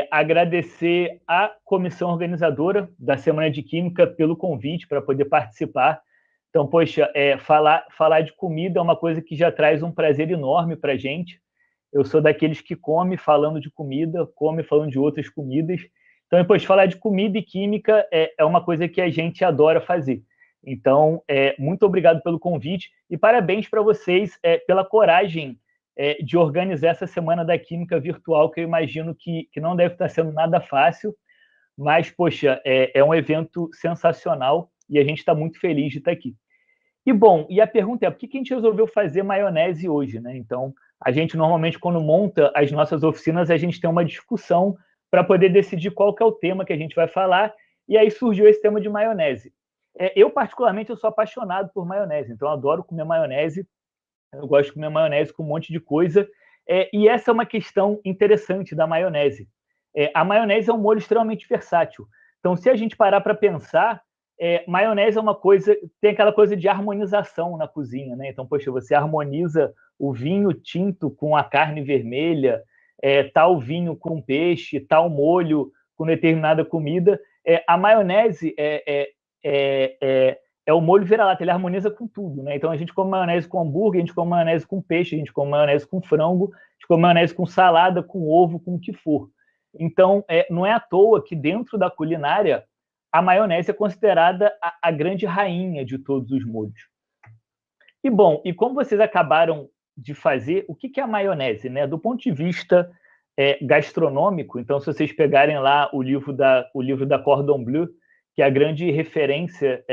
agradecer à comissão organizadora da Semana de Química pelo convite para poder participar. Então, poxa, falar de comida é uma coisa que já traz um prazer enorme para a gente. Eu sou daqueles que come falando de comida, come falando de outras comidas. Então, poxa, falar de comida e química é uma coisa que a gente adora fazer. Então, muito obrigado pelo convite e parabéns para vocês pela coragem de organizar essa Semana da Química virtual, que eu imagino que não deve estar sendo nada fácil, mas, poxa, é um evento sensacional e a gente está muito feliz de estar aqui. E, bom, a pergunta é, por que a gente resolveu fazer maionese hoje, né? Então, a gente normalmente, quando monta as nossas oficinas, a gente tem uma discussão para poder decidir qual que é o tema que a gente vai falar, e aí surgiu esse tema de maionese. Eu, particularmente, eu sou apaixonado por maionese, então eu adoro comer maionese, eu gosto de comer maionese com um monte de coisa, e essa é uma questão interessante da maionese. A maionese é um molho extremamente versátil, então se a gente parar para pensar, maionese é uma coisa, tem aquela coisa de harmonização na cozinha, né? Então, poxa, você harmoniza o vinho tinto com a carne vermelha, tal vinho com peixe, tal molho com determinada comida. A maionese é o molho vira-lata, ele harmoniza com tudo, né? Então a gente come maionese com hambúrguer, a gente come maionese com peixe, a gente come maionese com frango, a gente come maionese com salada, com ovo, com o que for. Então, não é à toa que dentro da culinária a maionese é considerada a grande rainha de todos os molhos. E, bom, e como vocês acabaram de fazer, o que é a maionese, né? Do ponto de vista gastronômico, então, se vocês pegarem lá o livro da Cordon Bleu, que é a grande referência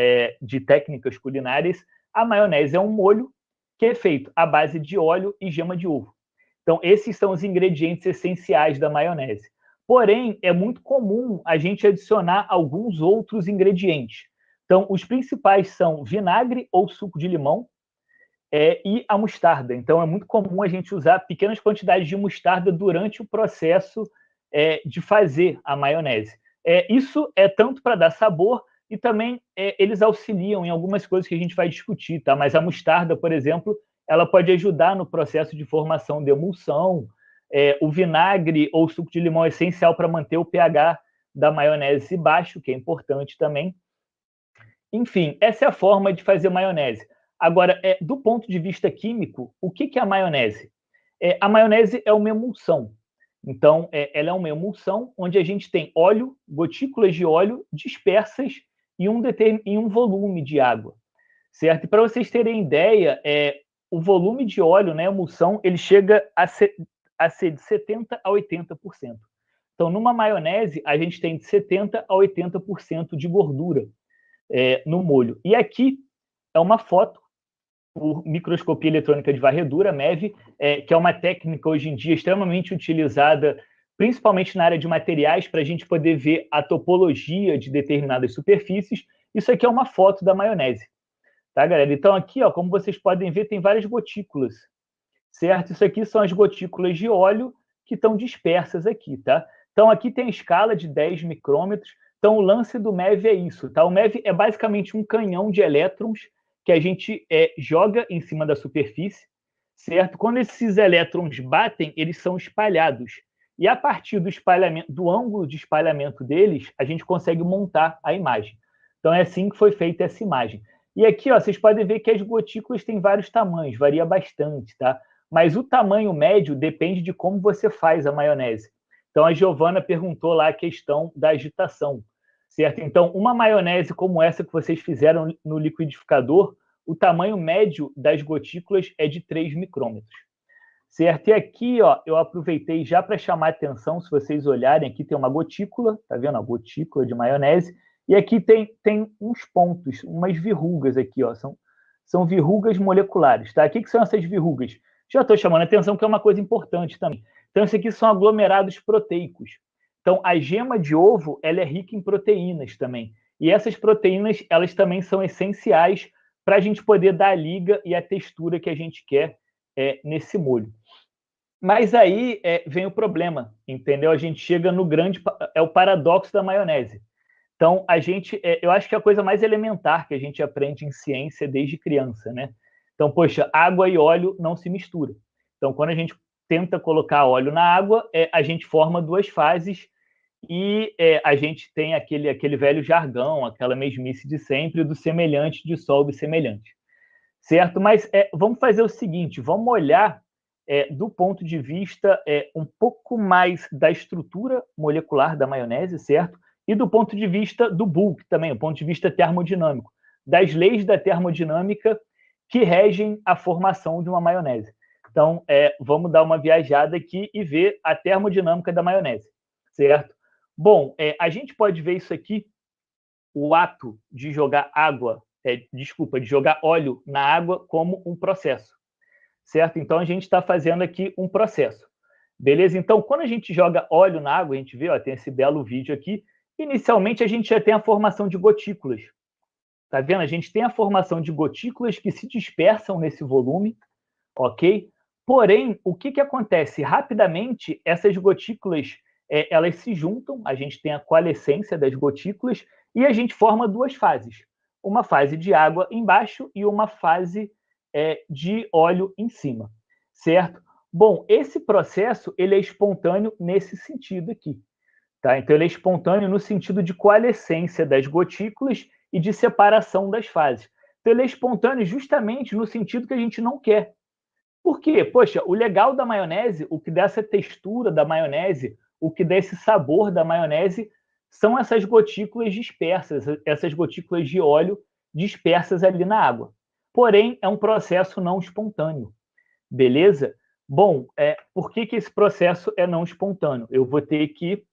de técnicas culinárias, a maionese é um molho que é feito à base de óleo e gema de ovo. Então, esses são os ingredientes essenciais da maionese. Porém, é muito comum a gente adicionar alguns outros ingredientes. Então, os principais são vinagre ou suco de limão e a mostarda. Então, é muito comum a gente usar pequenas quantidades de mostarda durante o processo de fazer a maionese. Isso é tanto para dar sabor e também eles auxiliam em algumas coisas que a gente vai discutir, tá? Mas a mostarda, por exemplo, ela pode ajudar no processo de formação de emulsão. O vinagre ou suco de limão é essencial para manter o pH da maionese baixo, que é importante também. Enfim, essa é a forma de fazer maionese. Agora, do ponto de vista químico, o que é a maionese? A maionese é uma emulsão. Então, ela é uma emulsão onde a gente tem óleo, gotículas de óleo dispersas em um volume de água, certo? E para vocês terem ideia, o volume de óleo na emulsão, ele chega a ser de 70% a 80%. Então, numa maionese, a gente tem de 70% a 80% de gordura no molho. E aqui é uma foto por microscopia eletrônica de varredura, MEV, que é uma técnica hoje em dia extremamente utilizada, principalmente na área de materiais, para a gente poder ver a topologia de determinadas superfícies. Isso aqui é uma foto da maionese, tá, galera? Então, aqui, ó, como vocês podem ver, tem várias gotículas, certo? Isso aqui são as gotículas de óleo que estão dispersas aqui, tá? Então, aqui tem a escala de 10 micrômetros. Então, o lance do MEV é isso, tá? O MEV é basicamente um canhão de elétrons que a gente joga em cima da superfície, certo? Quando esses elétrons batem, eles são espalhados. E a partir do ângulo de espalhamento deles, a gente consegue montar a imagem. Então, é assim que foi feita essa imagem. E aqui, ó, vocês podem ver que as gotículas têm vários tamanhos, varia bastante, tá? Mas o tamanho médio depende de como você faz a maionese. Então, a Giovana perguntou lá a questão da agitação, certo? Então, uma maionese como essa que vocês fizeram no liquidificador, o tamanho médio das gotículas é de 3 micrômetros, certo? E aqui, ó, eu aproveitei já para chamar a atenção, se vocês olharem, aqui tem uma gotícula, tá vendo? A gotícula de maionese, e aqui tem uns pontos, umas verrugas aqui, ó, são verrugas moleculares, tá? O que são essas verrugas? Já estou chamando a atenção que é uma coisa importante também. Então, isso aqui são aglomerados proteicos. Então, a gema de ovo, ela é rica em proteínas também. E essas proteínas, elas também são essenciais para a gente poder dar a liga e a textura que a gente quer nesse molho. Mas aí vem o problema, entendeu? A gente chega no grande... É o paradoxo da maionese. Então, eu acho que é a coisa mais elementar que a gente aprende em ciência desde criança, né? Então, poxa, água e óleo não se misturam. Então, quando a gente tenta colocar óleo na água, a gente forma duas fases e a gente tem aquele velho jargão, aquela mesmice de sempre, do semelhante dissolve semelhante, certo? Mas vamos fazer o seguinte, vamos olhar do ponto de vista um pouco mais da estrutura molecular da maionese, certo? E do ponto de vista do bulk também, do ponto de vista termodinâmico, das leis da termodinâmica que regem a formação de uma maionese. Então, vamos dar uma viajada aqui e ver a termodinâmica da maionese, certo? Bom, a gente pode ver isso aqui, o ato de jogar de jogar óleo na água como um processo, certo? Então, a gente está fazendo aqui um processo, beleza? Então, quando a gente joga óleo na água, a gente vê, ó, tem esse belo vídeo aqui, inicialmente a gente já tem a formação de gotículas, tá vendo? A gente tem a formação de gotículas que se dispersam nesse volume, ok? Porém, o que acontece? Rapidamente, essas gotículas, elas se juntam, a gente tem a coalescência das gotículas e a gente forma duas fases. Uma fase de água embaixo e uma fase de óleo em cima, certo? Bom, esse processo ele é espontâneo nesse sentido aqui, tá? Então, ele é espontâneo no sentido de coalescência das gotículas e de separação das fases. Então, ele é espontâneo justamente no sentido que a gente não quer. Por quê? Poxa, o legal da maionese, o que dá essa textura da maionese, o que dá esse sabor da maionese, são essas gotículas dispersas, essas gotículas de óleo dispersas ali na água. Porém, é um processo não espontâneo, beleza? Bom, por que esse processo é não espontâneo? Eu vou ter que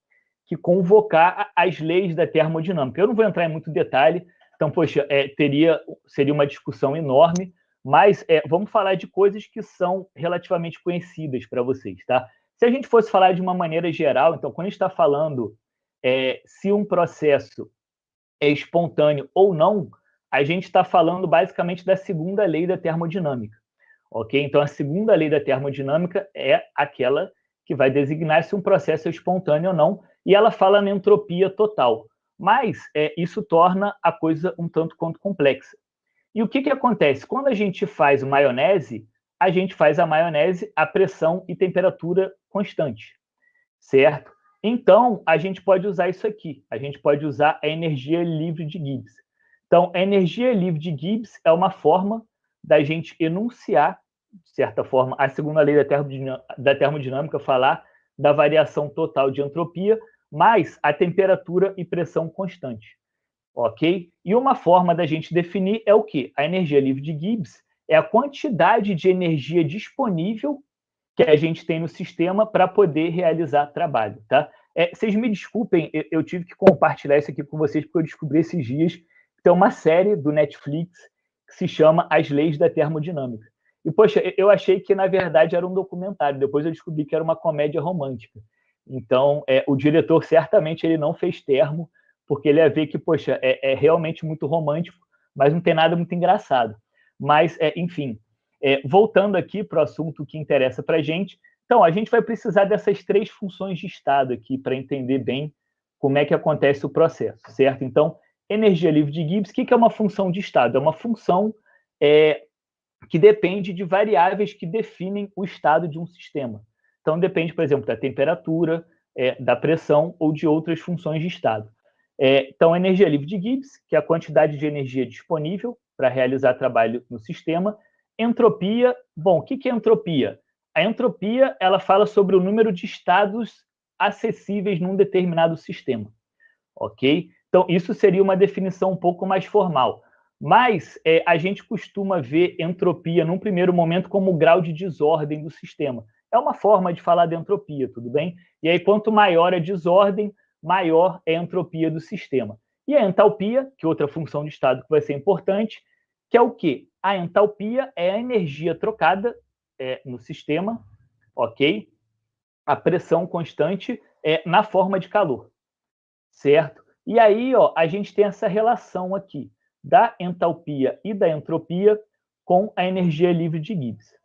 convocar as leis da termodinâmica. Eu não vou entrar em muito detalhe, então, poxa, seria uma discussão enorme, mas vamos falar de coisas que são relativamente conhecidas para vocês, tá? Se a gente fosse falar de uma maneira geral, então, quando a gente está falando se um processo é espontâneo ou não, a gente está falando basicamente da segunda lei da termodinâmica, ok? Então, a segunda lei da termodinâmica é aquela que vai designar se um processo é espontâneo ou não, e ela fala na entropia total. Mas isso torna a coisa um tanto quanto complexa. E o que acontece? Quando a gente faz maionese, a gente faz a maionese a pressão e temperatura constante, certo? Então, a gente pode usar isso aqui. A gente pode usar a energia livre de Gibbs. Então, a energia livre de Gibbs é uma forma da gente enunciar, de certa forma, a segunda lei da termodinâmica, falar da variação total de entropia, mais a temperatura e pressão constante. Ok? E uma forma da gente definir é o quê? A energia livre de Gibbs é a quantidade de energia disponível que a gente tem no sistema para poder realizar trabalho, tá? Vocês me desculpem, eu tive que compartilhar isso aqui com vocês, porque eu descobri esses dias que tem uma série do Netflix que se chama As Leis da Termodinâmica. E, poxa, eu achei que, na verdade, era um documentário. Depois eu descobri que era uma comédia romântica. Então, o diretor, certamente, ele não fez termo, porque ele ia ver que, poxa, é realmente muito romântico, mas não tem nada muito engraçado. Mas, enfim, voltando aqui para o assunto que interessa para a gente, então, a gente vai precisar dessas 3 funções de estado aqui para entender bem como é que acontece o processo, certo? Então, energia livre de Gibbs, o que é uma função de estado? É uma função que depende de variáveis que definem o estado de um sistema. Então, depende, por exemplo, da temperatura, da pressão ou de outras funções de estado. Então, energia livre de Gibbs, que é a quantidade de energia disponível para realizar trabalho no sistema. Entropia, bom, o que é entropia? A entropia, ela fala sobre o número de estados acessíveis num determinado sistema, ok? Então, isso seria uma definição um pouco mais formal. Mas a gente costuma ver entropia, num primeiro momento, como o grau de desordem do sistema. É uma forma de falar de entropia, tudo bem? E aí, quanto maior a desordem, maior é a entropia do sistema. E a entalpia, que é outra função de estado que vai ser importante, que é o quê? A entalpia é a energia trocada no sistema, ok? A pressão constante na forma de calor, certo? E aí, ó, a gente tem essa relação aqui da entalpia e da entropia com a energia livre de Gibbs,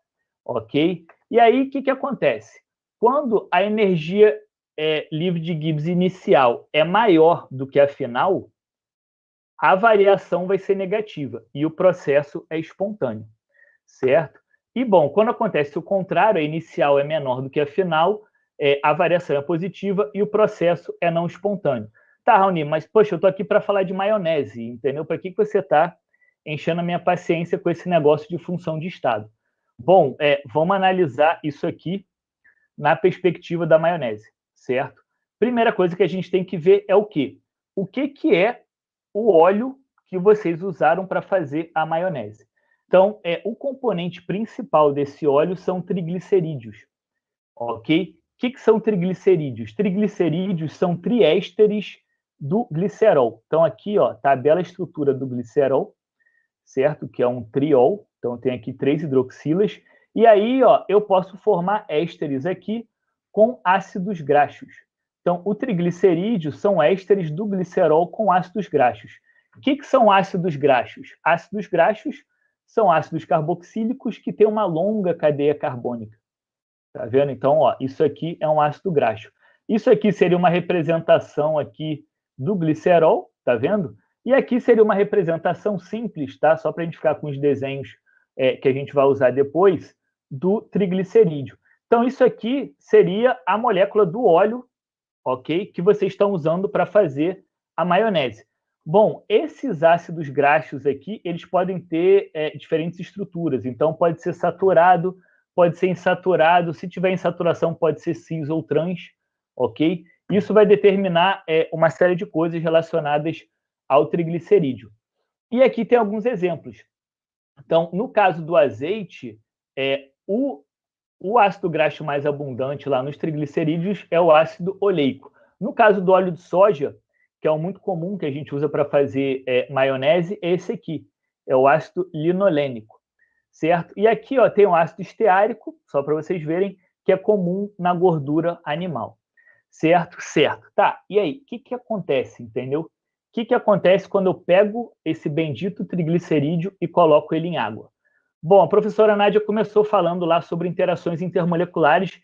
ok? E aí, o que acontece? Quando a energia livre de Gibbs inicial é maior do que a final, a variação vai ser negativa e o processo é espontâneo, certo? E, bom, quando acontece o contrário, a inicial é menor do que a final, a variação é positiva e o processo é não espontâneo. Tá, Raoni, mas, poxa, eu estou aqui para falar de maionese, entendeu? Para que você está enchendo a minha paciência com esse negócio de função de estado? Bom, vamos analisar isso aqui na perspectiva da maionese, certo? Primeira coisa que a gente tem que ver é o quê? O que é o óleo que vocês usaram para fazer a maionese? Então, o componente principal desse óleo são triglicerídeos, ok? O que são triglicerídeos? Triglicerídeos são triésteres do glicerol. Então, aqui, ó, tá a bela estrutura do glicerol, certo? Que é um triol. Então, tem aqui 3 hidroxilas. E aí, ó, eu posso formar ésteres aqui com ácidos graxos. Então, o triglicerídeo são ésteres do glicerol com ácidos graxos. O que são ácidos graxos? Ácidos graxos são ácidos carboxílicos que têm uma longa cadeia carbônica. Tá vendo? Então, ó, isso aqui é um ácido graxo. Isso aqui seria uma representação aqui do glicerol, tá vendo? E aqui seria uma representação simples, tá? Só para a gente ficar com os desenhos que a gente vai usar depois, do triglicerídeo. Então, isso aqui seria a molécula do óleo, ok? Que vocês estão usando para fazer a maionese. Bom, esses ácidos graxos aqui, eles podem ter diferentes estruturas. Então, pode ser saturado, pode ser insaturado. Se tiver insaturação, pode ser cis ou trans, ok? Isso vai determinar uma série de coisas relacionadas ao triglicerídeo. E aqui tem alguns exemplos. Então, no caso do azeite, o ácido graxo mais abundante lá nos triglicerídeos é o ácido oleico. No caso do óleo de soja, que é um muito comum que a gente usa para fazer maionese, é esse aqui, é o ácido linolênico, certo? E aqui, ó, tem o ácido esteárico, só para vocês verem, que é comum na gordura animal, certo? Certo. Tá, e aí, o que acontece, entendeu? O que acontece quando eu pego esse bendito triglicerídeo e coloco ele em água? Bom, a professora Nádia começou falando lá sobre interações intermoleculares,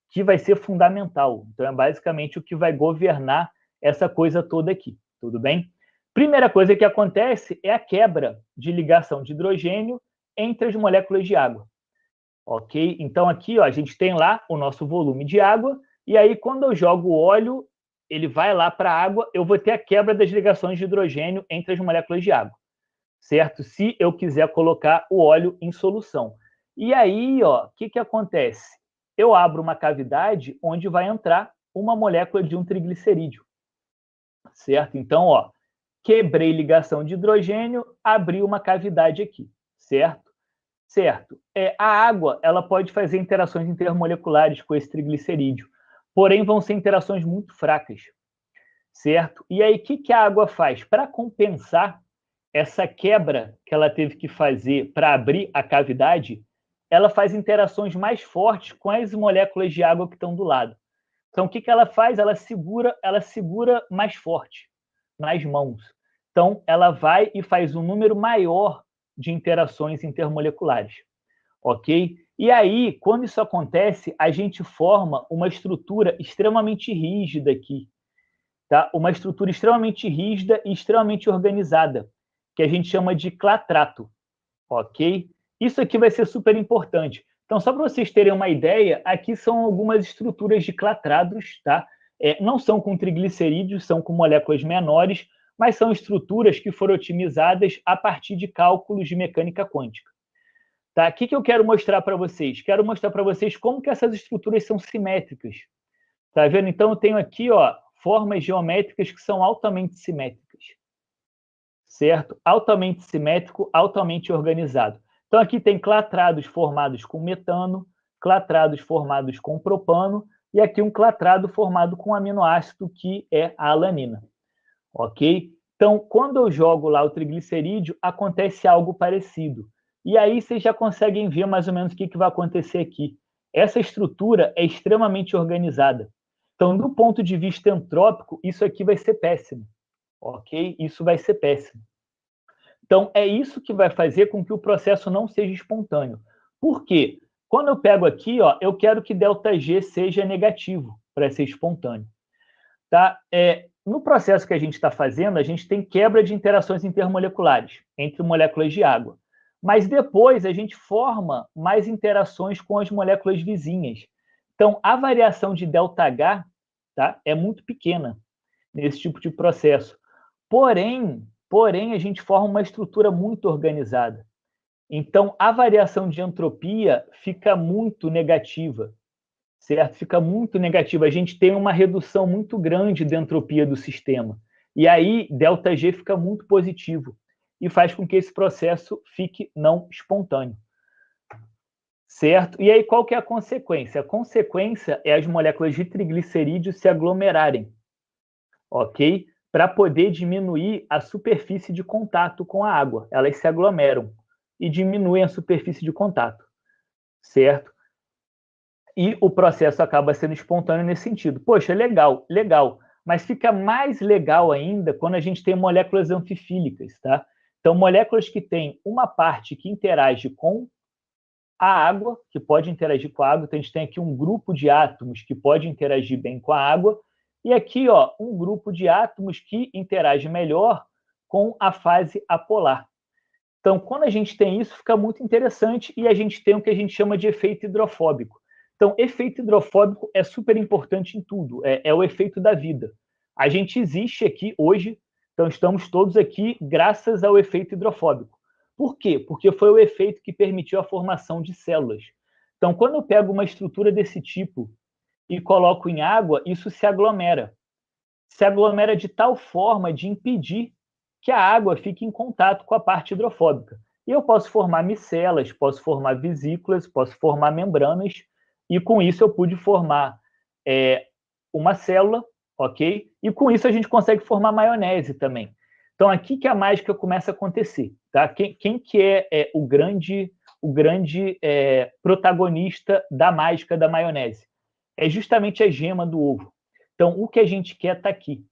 que vai ser fundamental. Então, é basicamente o que vai governar essa coisa toda aqui, tudo bem? Primeira coisa que acontece é a quebra de ligação de hidrogênio entre as moléculas de água, ok? Então, aqui, ó, a gente tem lá o nosso volume de água, e aí, quando eu jogo o óleo, ele vai lá para a água, eu vou ter a quebra das ligações de hidrogênio entre as moléculas de água. certo? Se eu quiser colocar o óleo em solução. E aí, o que acontece? Eu abro uma cavidade onde vai entrar uma molécula de um triglicerídeo, certo? Então, quebrei ligação de hidrogênio, abri uma cavidade aqui, certo? Certo. A água, ela pode fazer interações intermoleculares com esse triglicerídeo, porém vão ser interações muito fracas, certo? E aí, o que a água faz? Para compensar essa quebra que ela teve que fazer para abrir a cavidade, ela faz interações mais fortes com as moléculas de água que estão do lado. Então, o que ela faz? Ela segura mais forte nas mãos. Então, ela vai e faz um número maior de interações intermoleculares, ok? E aí, quando isso acontece, a gente forma uma estrutura extremamente rígida aqui, tá? Uma estrutura extremamente rígida e extremamente organizada, que a gente chama de clatrato, ok? Isso aqui vai ser super importante. Então, só para vocês terem uma ideia, aqui são algumas estruturas de clatrados, tá? Não são com triglicerídeos, são com moléculas menores, mas são estruturas que foram otimizadas a partir de cálculos de mecânica quântica. Tá? O que eu quero mostrar para vocês? Quero mostrar para vocês como que essas estruturas são simétricas. Tá vendo? Então, eu tenho aqui formas geométricas que são altamente simétricas. Certo? Altamente simétrico, altamente organizado. Então, aqui tem clatrados formados com metano, clatrados formados com propano, e aqui um clatrado formado com aminoácido, que é a alanina. Ok? Então, quando eu jogo lá o triglicerídeo, acontece algo parecido. E aí vocês já conseguem ver mais ou menos o que vai acontecer aqui. Essa estrutura é extremamente organizada. Então, do ponto de vista entrópico, isso aqui vai ser péssimo. Ok? Isso vai ser péssimo. Então, é isso que vai fazer com que o processo não seja espontâneo. Por quê? Quando eu pego aqui, eu quero que ΔG seja negativo para ser espontâneo. Tá? No processo que a gente está fazendo, a gente tem quebra de interações intermoleculares entre moléculas de água. Mas depois a gente forma mais interações com as moléculas vizinhas. Então, a variação de ΔH, tá, é muito pequena nesse tipo de processo. Porém, a gente forma uma estrutura muito organizada. Então, a variação de entropia fica muito negativa, certo? Fica muito negativa. A gente tem uma redução muito grande da entropia do sistema. E aí, ΔG fica muito positivo e faz com que esse processo fique não espontâneo. Certo? E aí, qual que é a consequência? A consequência é as moléculas de triglicerídeo se aglomerarem, ok? Para poder diminuir a superfície de contato com a água. Elas se aglomeram e diminuem a superfície de contato, certo? E o processo acaba sendo espontâneo nesse sentido. Poxa, legal, legal. Mas fica mais legal ainda quando a gente tem moléculas anfifílicas, tá? Então, moléculas que têm uma parte que interage com a água, que pode interagir com a água. Então, a gente tem aqui um grupo de átomos que pode interagir bem com a água. E aqui, um grupo de átomos que interage melhor com a fase apolar. Então, quando a gente tem isso, fica muito interessante e a gente tem o que a gente chama de efeito hidrofóbico. Então, efeito hidrofóbico é super importante em tudo, é o efeito da vida. A gente existe aqui hoje, então estamos todos aqui graças ao efeito hidrofóbico. Por quê? Porque foi o efeito que permitiu a formação de células. Então, quando eu pego uma estrutura desse tipo e coloco em água, isso se aglomera. Se aglomera de tal forma de impedir que a água fique em contato com a parte hidrofóbica. E eu posso formar micelas, posso formar vesículas, posso formar membranas, e com isso eu pude formar uma célula, ok? E com isso a gente consegue formar maionese também. Então, aqui que a mágica começa a acontecer, tá? Quem que é o grande protagonista da mágica da maionese? É justamente a gema do ovo. Então, o que a gente quer está aqui.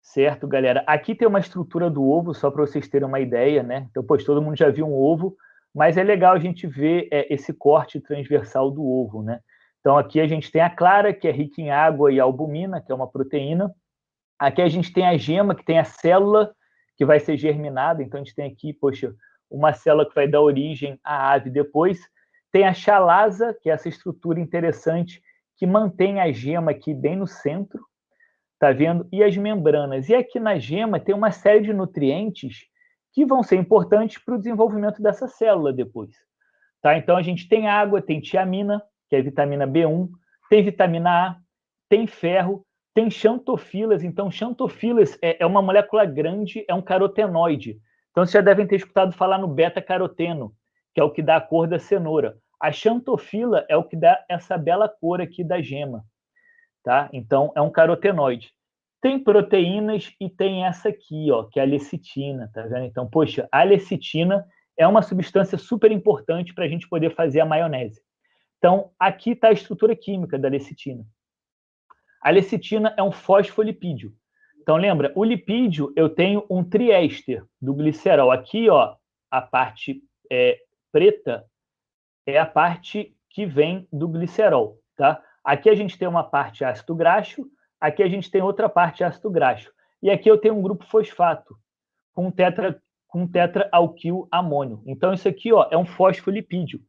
Certo, galera? Aqui tem uma estrutura do ovo, só para vocês terem uma ideia, né? Então, pois, todo mundo já viu um ovo, mas é legal a gente ver esse corte transversal do ovo, né? Então, aqui a gente tem a clara, que é rica em água e albumina, que é uma proteína. Aqui a gente tem a gema, que tem a célula, que vai ser germinada. Então, a gente tem aqui, poxa, uma célula que vai dar origem à ave depois. Tem a chalaza, que é essa estrutura interessante, que mantém a gema aqui bem no centro, tá vendo? E as membranas. E aqui na gema tem uma série de nutrientes que vão ser importantes para o desenvolvimento dessa célula depois. Tá? Então, a gente tem água, tem tiamina, que é vitamina B1, tem vitamina A, tem ferro, tem xantofilas. Então, xantofilas é uma molécula grande, é um carotenoide. Então, vocês já devem ter escutado falar no beta-caroteno, que é o que dá a cor da cenoura. A xantofila é o que dá essa bela cor aqui da gema. Tá? Então, é um carotenoide. Tem proteínas e tem essa aqui, ó, que é a lecitina. Tá vendo? Então, poxa, a lecitina é uma substância super importante para a gente poder fazer a maionese. Então, aqui está a estrutura química da lecitina. A lecitina é um fosfolipídio. Então, lembra, o lipídio, eu tenho um triéster do glicerol. Aqui, ó, a parte preta é a parte que vem do glicerol, tá? Aqui a gente tem uma parte ácido graxo, aqui a gente tem outra parte ácido graxo. E aqui eu tenho um grupo fosfato com tetraalquil amônio. Então, isso aqui, ó, é um fosfolipídio.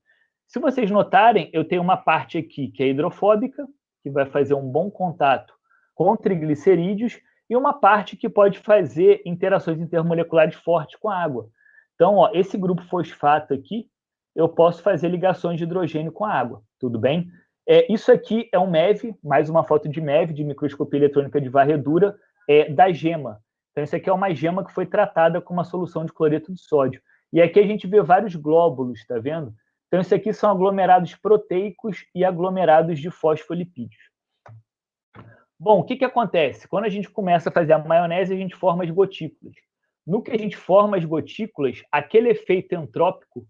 Se vocês notarem, eu tenho uma parte aqui que é hidrofóbica, que vai fazer um bom contato com triglicerídeos, e uma parte que pode fazer interações intermoleculares fortes com a água. Então, ó, esse grupo fosfato aqui, eu posso fazer ligações de hidrogênio com a água, tudo bem? Isso aqui é um MEV, mais uma foto de MEV, de microscopia eletrônica de varredura, da gema. Então, isso aqui é uma gema que foi tratada com uma solução de cloreto de sódio. E aqui a gente vê vários glóbulos, tá vendo? Então, isso aqui são aglomerados proteicos e aglomerados de fosfolipídios. Bom, o que acontece? Quando a gente começa a fazer a maionese, a gente forma as gotículas. No que a gente forma as gotículas, aquele efeito entrópico,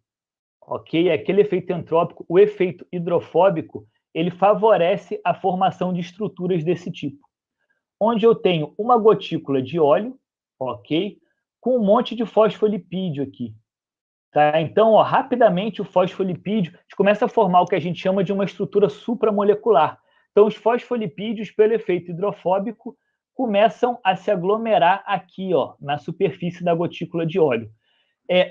ok? Aquele efeito entrópico, o efeito hidrofóbico, ele favorece a formação de estruturas desse tipo. Onde eu tenho uma gotícula de óleo, ok? Com um monte de fosfolipídio aqui. Tá? Então, ó, rapidamente o fosfolipídio a gente começa a formar o que a gente chama de uma estrutura supramolecular. Então, os fosfolipídios, pelo efeito hidrofóbico, começam a se aglomerar aqui, ó, na superfície da gotícula de óleo.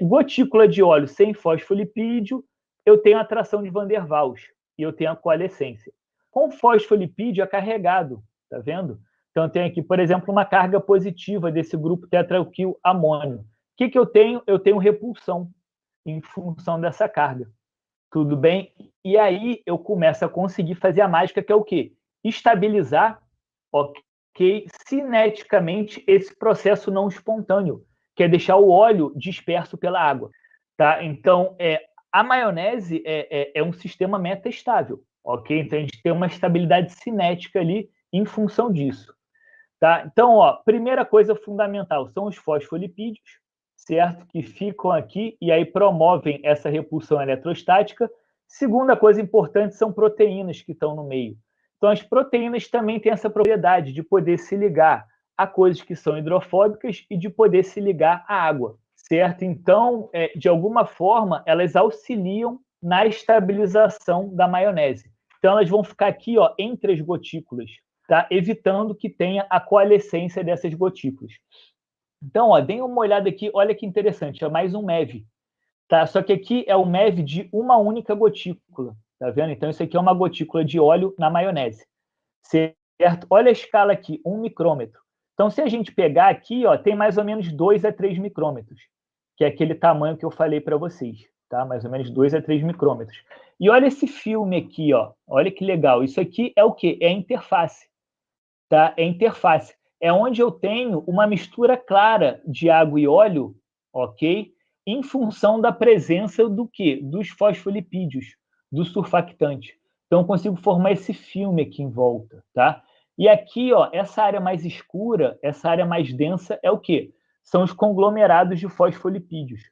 Gotícula de óleo sem fosfolipídio, eu tenho a atração de Van der Waals e eu tenho a coalescência. Com fosfolipídio é carregado, tá vendo? Então, eu tenho aqui, por exemplo, uma carga positiva desse grupo tetraalquil amônio. O que eu tenho? Eu tenho repulsão em função dessa carga. Tudo bem? E aí eu começo a conseguir fazer a mágica, que é o quê? Estabilizar, ok, cineticamente esse processo não espontâneo, que é deixar o óleo disperso pela água. Tá? Então, a maionese é um sistema metaestável, ok? Então, a gente tem uma estabilidade cinética ali em função disso. Tá? Então, ó, primeira coisa fundamental são os fosfolipídios, certo? Que ficam aqui e aí promovem essa repulsão eletrostática. Segunda coisa importante são proteínas que estão no meio. Então, as proteínas também têm essa propriedade de poder se ligar a coisas que são hidrofóbicas e de poder se ligar à água, certo? Então, de alguma forma, elas auxiliam na estabilização da maionese. Então, elas vão ficar aqui, ó, entre as gotículas, tá? Evitando que tenha a coalescência dessas gotículas. Então, ó, deem uma olhada aqui, olha que interessante, é mais um MEV, tá? Só que aqui é o MEV de uma única gotícula, tá vendo? Então, isso aqui é uma gotícula de óleo na maionese, certo? Olha a escala aqui, 1 micrômetro. Então, se a gente pegar aqui, ó, tem mais ou menos 2 a 3 micrômetros, que é aquele tamanho que eu falei para vocês, tá? Mais ou menos 2 a 3 micrômetros. E olha esse filme aqui, ó, olha que legal. Isso aqui é o quê? É a interface, tá? É a interface. É onde eu tenho uma mistura clara de água e óleo, ok? Em função da presença do quê? Dos fosfolipídios, do surfactante. Então, eu consigo formar esse filme aqui em volta, tá? E aqui, ó, essa área mais escura, essa área mais densa é o quê? São os conglomerados de fosfolipídios,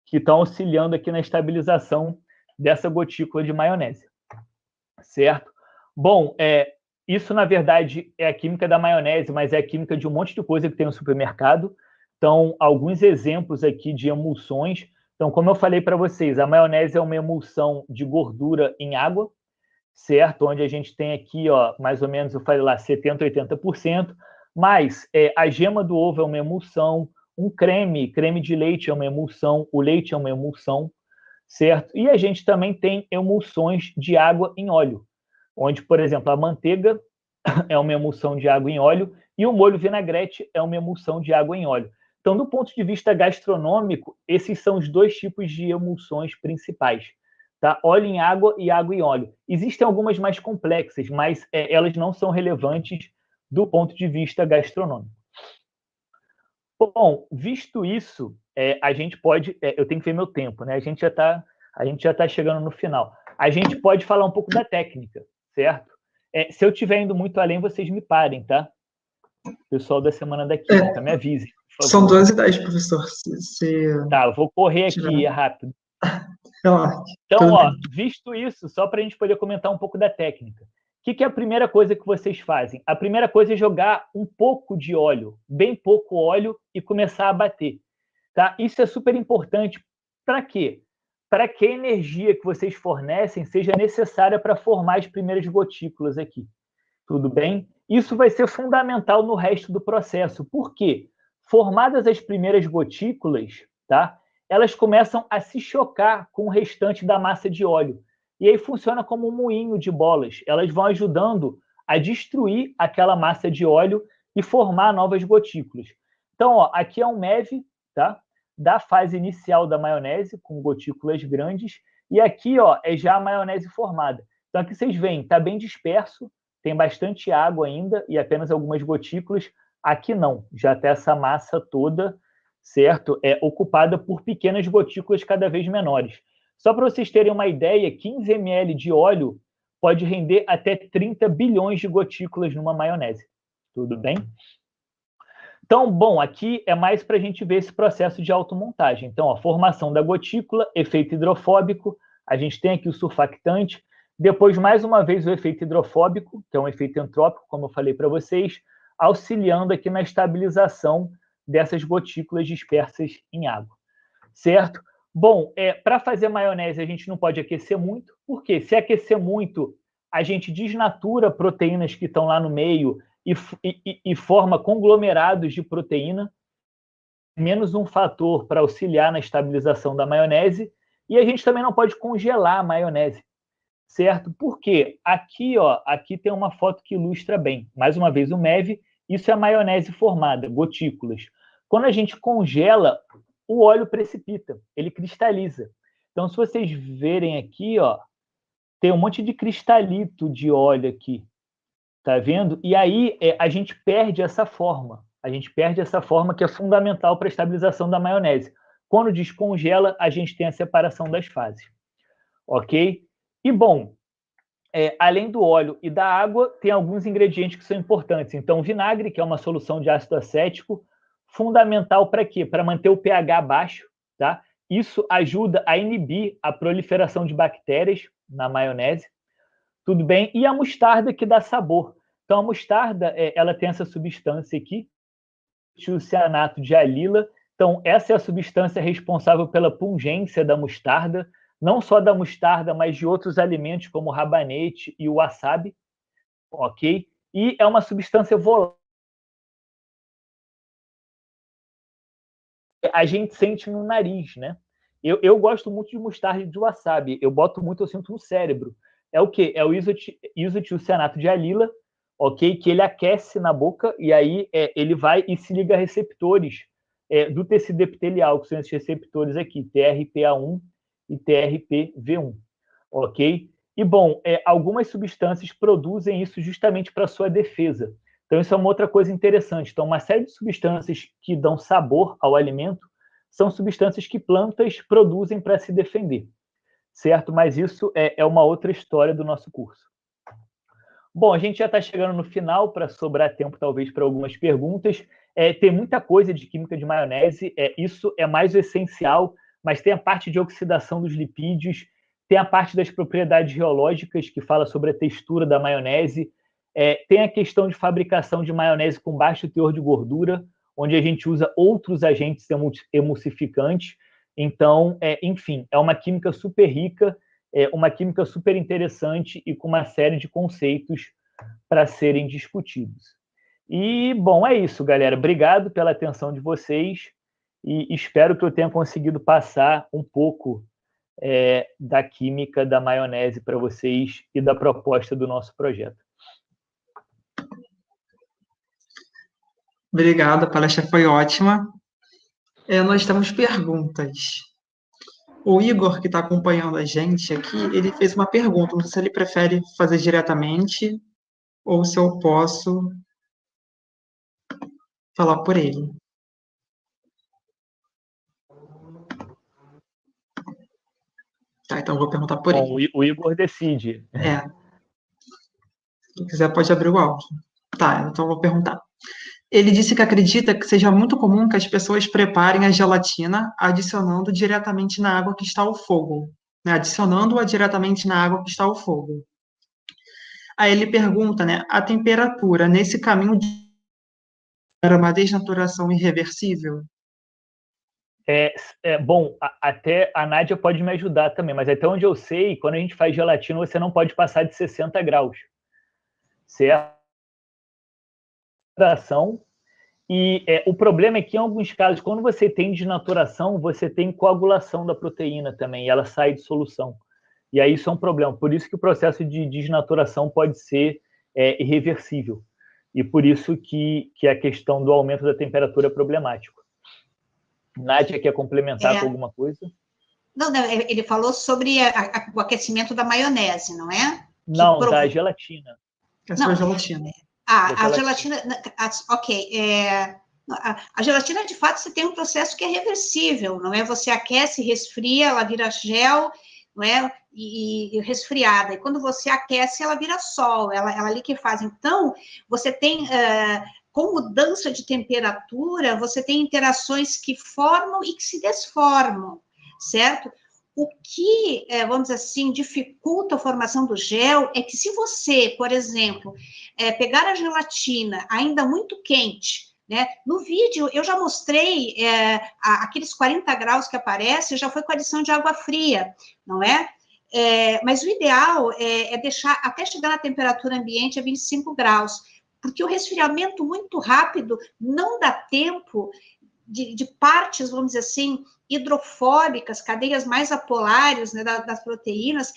que estão auxiliando aqui na estabilização dessa gotícula de maionese, certo? Bom, isso, na verdade, é a química da maionese, mas é a química de um monte de coisa que tem no supermercado. Então, alguns exemplos aqui de emulsões. Então, como eu falei para vocês, a maionese é uma emulsão de gordura em água, certo? Onde a gente tem aqui, ó, mais ou menos, eu falei lá, 70%, 80%. Mas a gema do ovo é uma emulsão, um creme de leite é uma emulsão, o leite é uma emulsão, certo? E a gente também tem emulsões de água em óleo, onde, por exemplo, a manteiga é uma emulsão de água em óleo e o molho vinagrete é uma emulsão de água em óleo. Então, do ponto de vista gastronômico, esses são os dois tipos de emulsões principais, tá? Óleo em água e água em óleo. Existem algumas mais complexas, mas elas não são relevantes do ponto de vista gastronômico. Bom, visto isso, a gente pode... eu tenho que ver meu tempo, né? A gente já tá chegando no final. A gente pode falar um pouco da técnica, certo? Se eu estiver indo muito além, vocês me parem, tá? Pessoal da Semana da Química, me avisem, por favor. São 2:10, professor. Tá, eu vou correr aqui, rápido. Então, ó, visto isso, só para a gente poder comentar um pouco da técnica. O que é a primeira coisa que vocês fazem? A primeira coisa é jogar um pouco de óleo, bem pouco óleo, e começar a bater. Tá? Isso é super importante. Para quê? Para que a energia que vocês fornecem seja necessária para formar as primeiras gotículas aqui. Tudo bem? Isso vai ser fundamental no resto do processo. Por quê? Formadas as primeiras gotículas, tá? Elas começam a se chocar com o restante da massa de óleo. E aí funciona como um moinho de bolas. Elas vão ajudando a destruir aquela massa de óleo e formar novas gotículas. Então, ó, aqui é um MEV, tá? Da fase inicial da maionese, com gotículas grandes. E aqui, ó, é já a maionese formada. Então, aqui vocês veem, está bem disperso, tem bastante água ainda e apenas algumas gotículas. Aqui não, já está essa massa toda, certo? Ocupada por pequenas gotículas cada vez menores. Só para vocês terem uma ideia, 15 ml de óleo pode render até 30 bilhões de gotículas numa maionese. Tudo bem? Então, bom, aqui é mais para a gente ver esse processo de automontagem. Então, a formação da gotícula, efeito hidrofóbico, a gente tem aqui o surfactante, depois, mais uma vez, o efeito hidrofóbico, que é um efeito entrópico, como eu falei para vocês, auxiliando aqui na estabilização dessas gotículas dispersas em água, certo? Bom, para fazer maionese a gente não pode aquecer muito, porque se aquecer muito, a gente desnatura proteínas que estão lá no meio e forma conglomerados de proteína, menos um fator para auxiliar na estabilização da maionese, e a gente também não pode congelar a maionese, certo? Por quê? Aqui, ó, aqui tem uma foto que ilustra bem. Mais uma vez o MEV, isso é a maionese formada, gotículas. Quando a gente congela, o óleo precipita, ele cristaliza. Então, se vocês verem aqui, ó, tem um monte de cristalito de óleo aqui, tá vendo? E aí a gente perde essa forma. A gente perde essa forma que é fundamental para a estabilização da maionese. Quando descongela, a gente tem a separação das fases. Ok? E, bom, além do óleo e da água, tem alguns ingredientes que são importantes. Então, vinagre, que é uma solução de ácido acético, fundamental para quê? Para manter o pH baixo, tá? Isso ajuda a inibir a proliferação de bactérias na maionese, tudo bem? E a mostarda, que dá sabor. Então, a mostarda, ela tem essa substância aqui, tiocianato de alila. Então, essa é a substância responsável pela pungência da mostarda, não só da mostarda, mas de outros alimentos, como o rabanete e o wasabi, ok? E é uma substância volátil. A gente sente no nariz, né? Eu gosto muito de mostarda de wasabi, eu boto muito, eu sinto no cérebro. É o quê? É o isotiocianato de alila, ok? Que ele aquece na boca e aí ele vai e se liga a receptores do tecido epitelial, que são esses receptores aqui, TRPA1 e TRPV1, ok? E, bom, algumas substâncias produzem isso justamente para sua defesa. Então, isso é uma outra coisa interessante. Então, uma série de substâncias que dão sabor ao alimento são substâncias que plantas produzem para se defender, certo? Mas isso é uma outra história do nosso curso. Bom, a gente já está chegando no final para sobrar tempo, talvez, para algumas perguntas. Tem muita coisa de química de maionese, isso é mais o essencial, mas tem a parte de oxidação dos lipídios, tem a parte das propriedades geológicas, que fala sobre a textura da maionese, tem a questão de fabricação de maionese com baixo teor de gordura, onde a gente usa outros agentes emulsificantes. Então, enfim, é uma química super rica, uma química super interessante e com uma série de conceitos para serem discutidos. E, bom, é isso, galera. Obrigado pela atenção de vocês e espero que eu tenha conseguido passar um pouco da química da maionese para vocês e da proposta do nosso projeto. Obrigado, a palestra foi ótima. Nós temos perguntas. O Igor, que está acompanhando a gente aqui, ele fez uma pergunta. Não sei se ele prefere fazer diretamente ou se eu posso falar por ele. Tá, então eu vou perguntar por ele. Bom, o Igor decide. Se quiser, pode abrir o áudio. Tá, então eu vou perguntar. Ele disse que acredita que seja muito comum que as pessoas preparem a gelatina adicionando diretamente na água que está ao fogo. Né? Adicionando-a diretamente na água que está ao fogo. Aí ele pergunta, né? A temperatura nesse caminho era uma desnaturação irreversível? Bom, até a Nádia pode me ajudar também, mas até onde eu sei, quando a gente faz gelatina, você não pode passar de 60 graus. Certo? E o problema é que, em alguns casos, quando você tem desnaturação, você tem coagulação da proteína também, e ela sai de solução. E aí isso é um problema. Por isso que o processo de desnaturação pode ser irreversível. E por isso que a questão do aumento da temperatura é problemático. Nádia, quer complementar com alguma coisa? Não, ele falou sobre o aquecimento da maionese, não é? Não, da gelatina. Essa é a gelatina. A gelatina, ok. A gelatina, de fato, você tem um processo que é reversível, não é? Você aquece, resfria, ela vira gel, não é? E resfriada. E quando você aquece, ela vira sol, ela liquefaz. Então, você tem, com mudança de temperatura, você tem interações que formam e que se desformam, certo? O que, vamos dizer assim, dificulta a formação do gel é que se você, por exemplo, pegar a gelatina ainda muito quente, né? No vídeo eu já mostrei aqueles 40 graus que aparece, já foi com adição de água fria, não é? Mas o ideal é deixar até chegar na temperatura ambiente a 25 graus, porque o resfriamento muito rápido não dá tempo de partes, vamos dizer assim, hidrofóbicas, cadeias mais apolares, né, das proteínas,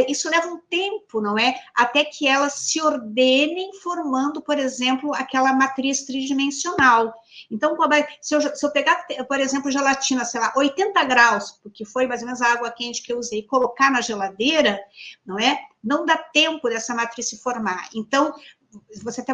isso leva um tempo, não é? Até que elas se ordenem formando, por exemplo, aquela matriz tridimensional. Então, se eu pegar, por exemplo, gelatina, sei lá, 80 graus, porque foi mais ou menos a água quente que eu usei, e colocar na geladeira, não é? Não dá tempo dessa matriz se formar. Então, você até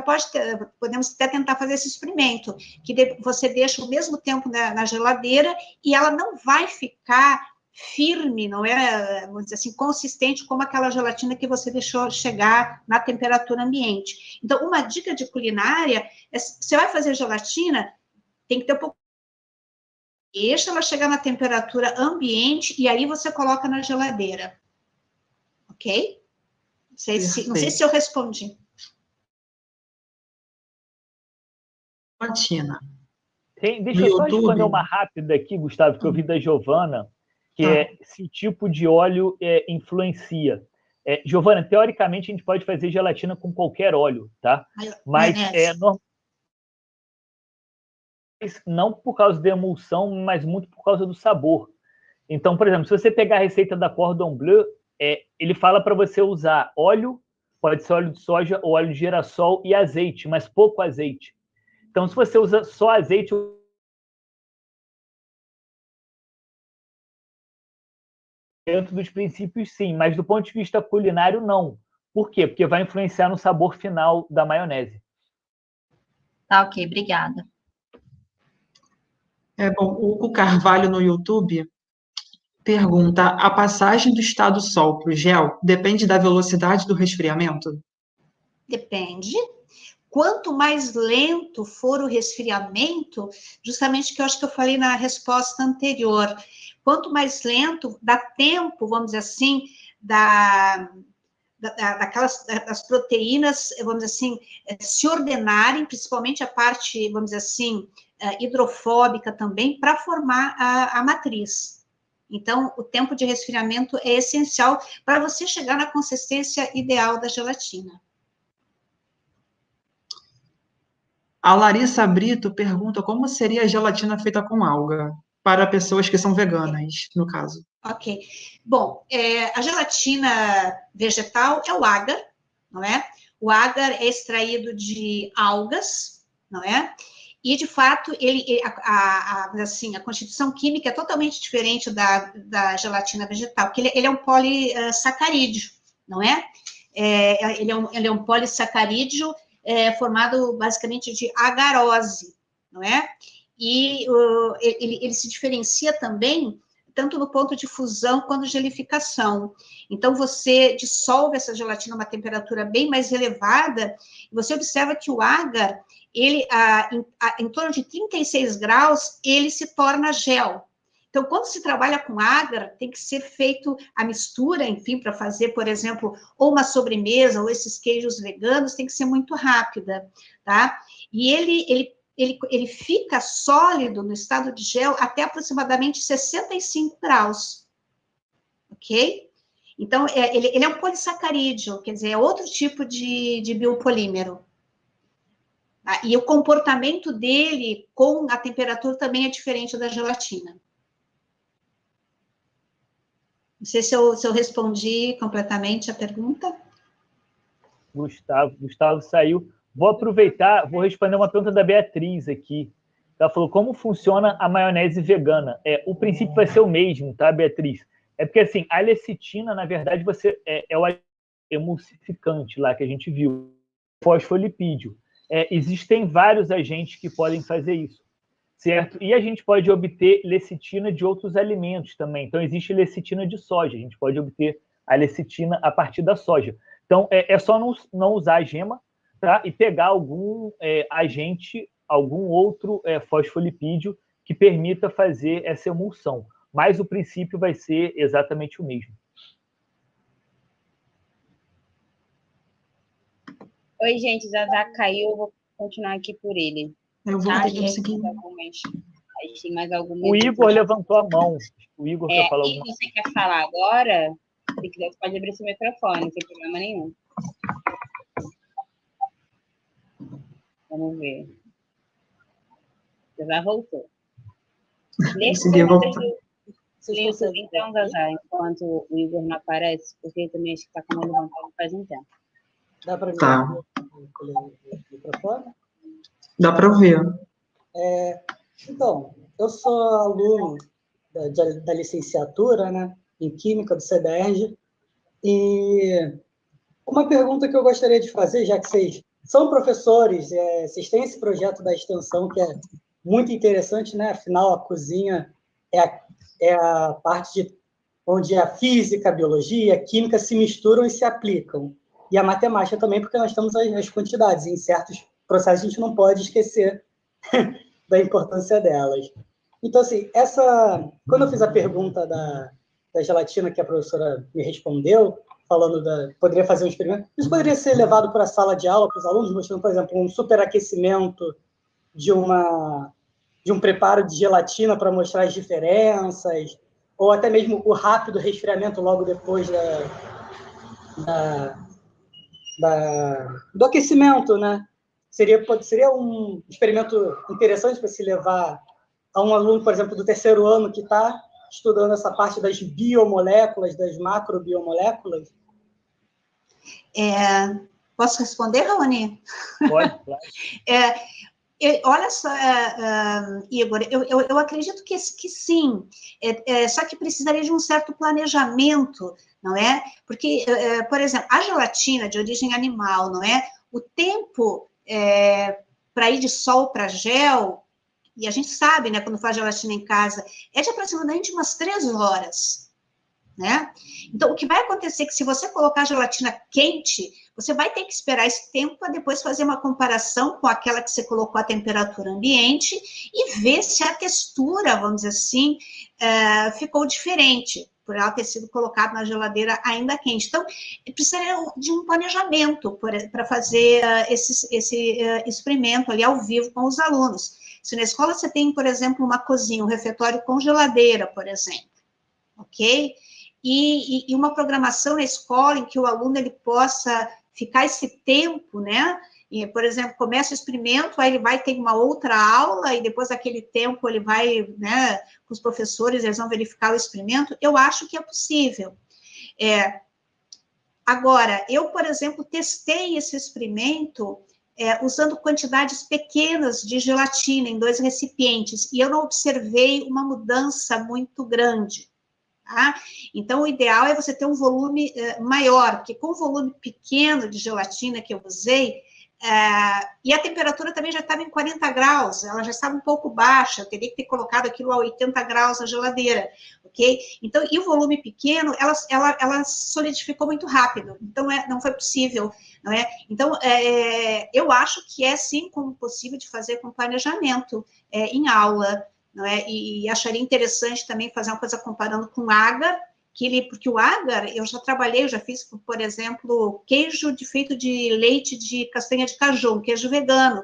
podemos até tentar fazer esse experimento, que você deixa o mesmo tempo na geladeira e ela não vai ficar firme, não é, vamos dizer assim, consistente como aquela gelatina que você deixou chegar na temperatura ambiente. Então, uma dica de culinária é, você vai fazer gelatina, tem que ter um pouco, deixa ela chegar na temperatura ambiente e aí você coloca na geladeira. Ok? Não sei se eu respondi. Gelatina. Deixa eu só responder uma rápida aqui, Gustavo, que eu vi da Giovana, que é se o tipo de óleo influencia. Giovana, teoricamente a gente pode fazer gelatina com qualquer óleo, tá? Mas não por causa da emulsão, mas muito por causa do sabor. Então, por exemplo, se você pegar a receita da Cordon Bleu, ele fala para você usar óleo, pode ser óleo de soja ou óleo de girassol e azeite, mas pouco azeite. Então, se você usa só azeite, dentro dos princípios, sim, mas do ponto de vista culinário, não. Por quê? Porque vai influenciar no sabor final da maionese. Tá, ok, obrigada. Bom, o Carvalho no YouTube pergunta, a passagem do estado sol para o gel depende da velocidade do resfriamento? Depende. Quanto mais lento for o resfriamento, justamente que eu acho que eu falei na resposta anterior, quanto mais lento, dá tempo, vamos dizer assim, das proteínas, vamos dizer assim, se ordenarem, principalmente a parte, vamos dizer assim, hidrofóbica também, para formar a matriz. Então, o tempo de resfriamento é essencial para você chegar na consistência ideal da gelatina. A Larissa Brito pergunta como seria a gelatina feita com alga, para pessoas que são veganas, no caso. Ok. Bom, a gelatina vegetal é o agar, não é? O agar é extraído de algas, não é? E, de fato, assim, a constituição química é totalmente diferente da gelatina vegetal, porque ele é um polissacarídeo, não é? Ele é um polissacarídeo formado, basicamente, de agarose, não é? E ele se diferencia também tanto no ponto de fusão quanto de gelificação. Então, você dissolve essa gelatina a uma temperatura bem mais elevada, e você observa que o agar, ele, em torno de 36 graus, ele se torna gel. Então, quando se trabalha com agar, tem que ser feito a mistura, enfim, para fazer, por exemplo, ou uma sobremesa, ou esses queijos veganos, tem que ser muito rápida, tá? E ele fica sólido no estado de gel até aproximadamente 65 graus, ok? Então, ele é um polissacarídeo, quer dizer, é outro tipo de biopolímero. Tá? E o comportamento dele com a temperatura também é diferente da gelatina. Não sei se eu respondi completamente a pergunta. Gustavo saiu. Vou aproveitar, vou responder uma pergunta da Beatriz aqui. Ela falou, como funciona a maionese vegana? O princípio vai ser o mesmo, tá, Beatriz? É porque, assim, a lecitina, na verdade, é o emulsificante lá que a gente viu, fosfolipídio. Existem vários agentes que podem fazer isso, certo? E a gente pode obter lecitina de outros alimentos também. Então, existe lecitina de soja. A gente pode obter a lecitina a partir da soja. Então, é só não usar a gema, tá? E pegar algum agente, algum outro fosfolipídio que permita fazer essa emulsão. Mas o princípio vai ser exatamente o mesmo. Oi, gente, Zazá caiu, eu vou continuar aqui por ele. Eu vou seguir. Tem mais algumas. O Igor levantou a mão. O Igor quer falar alguma coisa. Você quer falar agora? Se quiser, você pode abrir seu microfone, não tem problema nenhum. Vamos ver. Já voltou. Então, Zazá, enquanto o Igor não aparece, porque também acho que está com a mão levantada faz um tempo. Dá para ver o microfone? Dá para ouvir. Então, eu sou aluno da licenciatura, né, em Química do CEDERJ, e uma pergunta que eu gostaria de fazer, já que vocês são professores, vocês têm esse projeto da extensão que é muito interessante, né? Afinal, a cozinha é a parte onde a física, a biologia, a química se misturam e se aplicam. E a matemática também, porque nós temos as quantidades. Em certos processos, a gente não pode esquecer da importância delas. Então, assim, quando eu fiz a pergunta da gelatina que a professora me respondeu, falando poderia fazer um experimento, isso poderia ser levado para a sala de aula para os alunos, mostrando, por exemplo, um superaquecimento de um preparo de gelatina para mostrar as diferenças, ou até mesmo o rápido resfriamento logo depois do aquecimento, né? Seria um experimento interessante para se levar a um aluno, por exemplo, do terceiro ano que está estudando essa parte das biomoléculas, das macrobiomoléculas? Posso responder, Raoni? Pode, claro. Olha só, Igor, eu acredito que sim, só que precisaria de um certo planejamento, não é? Porque, por exemplo, a gelatina de origem animal, não é? O tempo para ir de sol para gel, e a gente sabe, né, quando faz gelatina em casa, é de aproximadamente umas 3 horas, né? Então, o que vai acontecer é que se você colocar a gelatina quente, você vai ter que esperar esse tempo para depois fazer uma comparação com aquela que você colocou a temperatura ambiente e ver se a textura, vamos dizer assim, ficou diferente, por ela ter sido colocada na geladeira ainda quente. Então, precisaria de um planejamento para fazer esse experimento ali ao vivo com os alunos. Se na escola você tem, por exemplo, uma cozinha, um refeitório com geladeira, por exemplo, ok? E uma programação na escola em que o aluno ele possa ficar esse tempo, né? E, por exemplo, começa o experimento, aí ele vai ter uma outra aula, e depois daquele tempo ele vai, né, com os professores, eles vão verificar o experimento. Eu acho que é possível. Agora, eu, por exemplo, testei esse experimento usando quantidades pequenas de gelatina em 2 recipientes, e eu não observei uma mudança muito grande. Tá? Então, o ideal é você ter um volume maior, porque com o volume pequeno de gelatina que eu usei, e a temperatura também já estava em 40 graus, ela já estava um pouco baixa, eu teria que ter colocado aquilo a 80 graus na geladeira, ok? Então, e o volume pequeno, ela solidificou muito rápido, então não foi possível, não é? Então, eu acho que é sim como possível de fazer com planejamento em aula, não é? E acharia interessante também fazer uma coisa comparando com agar, porque o agar, eu já fiz, por exemplo, queijo feito de leite de castanha de caju, um queijo vegano.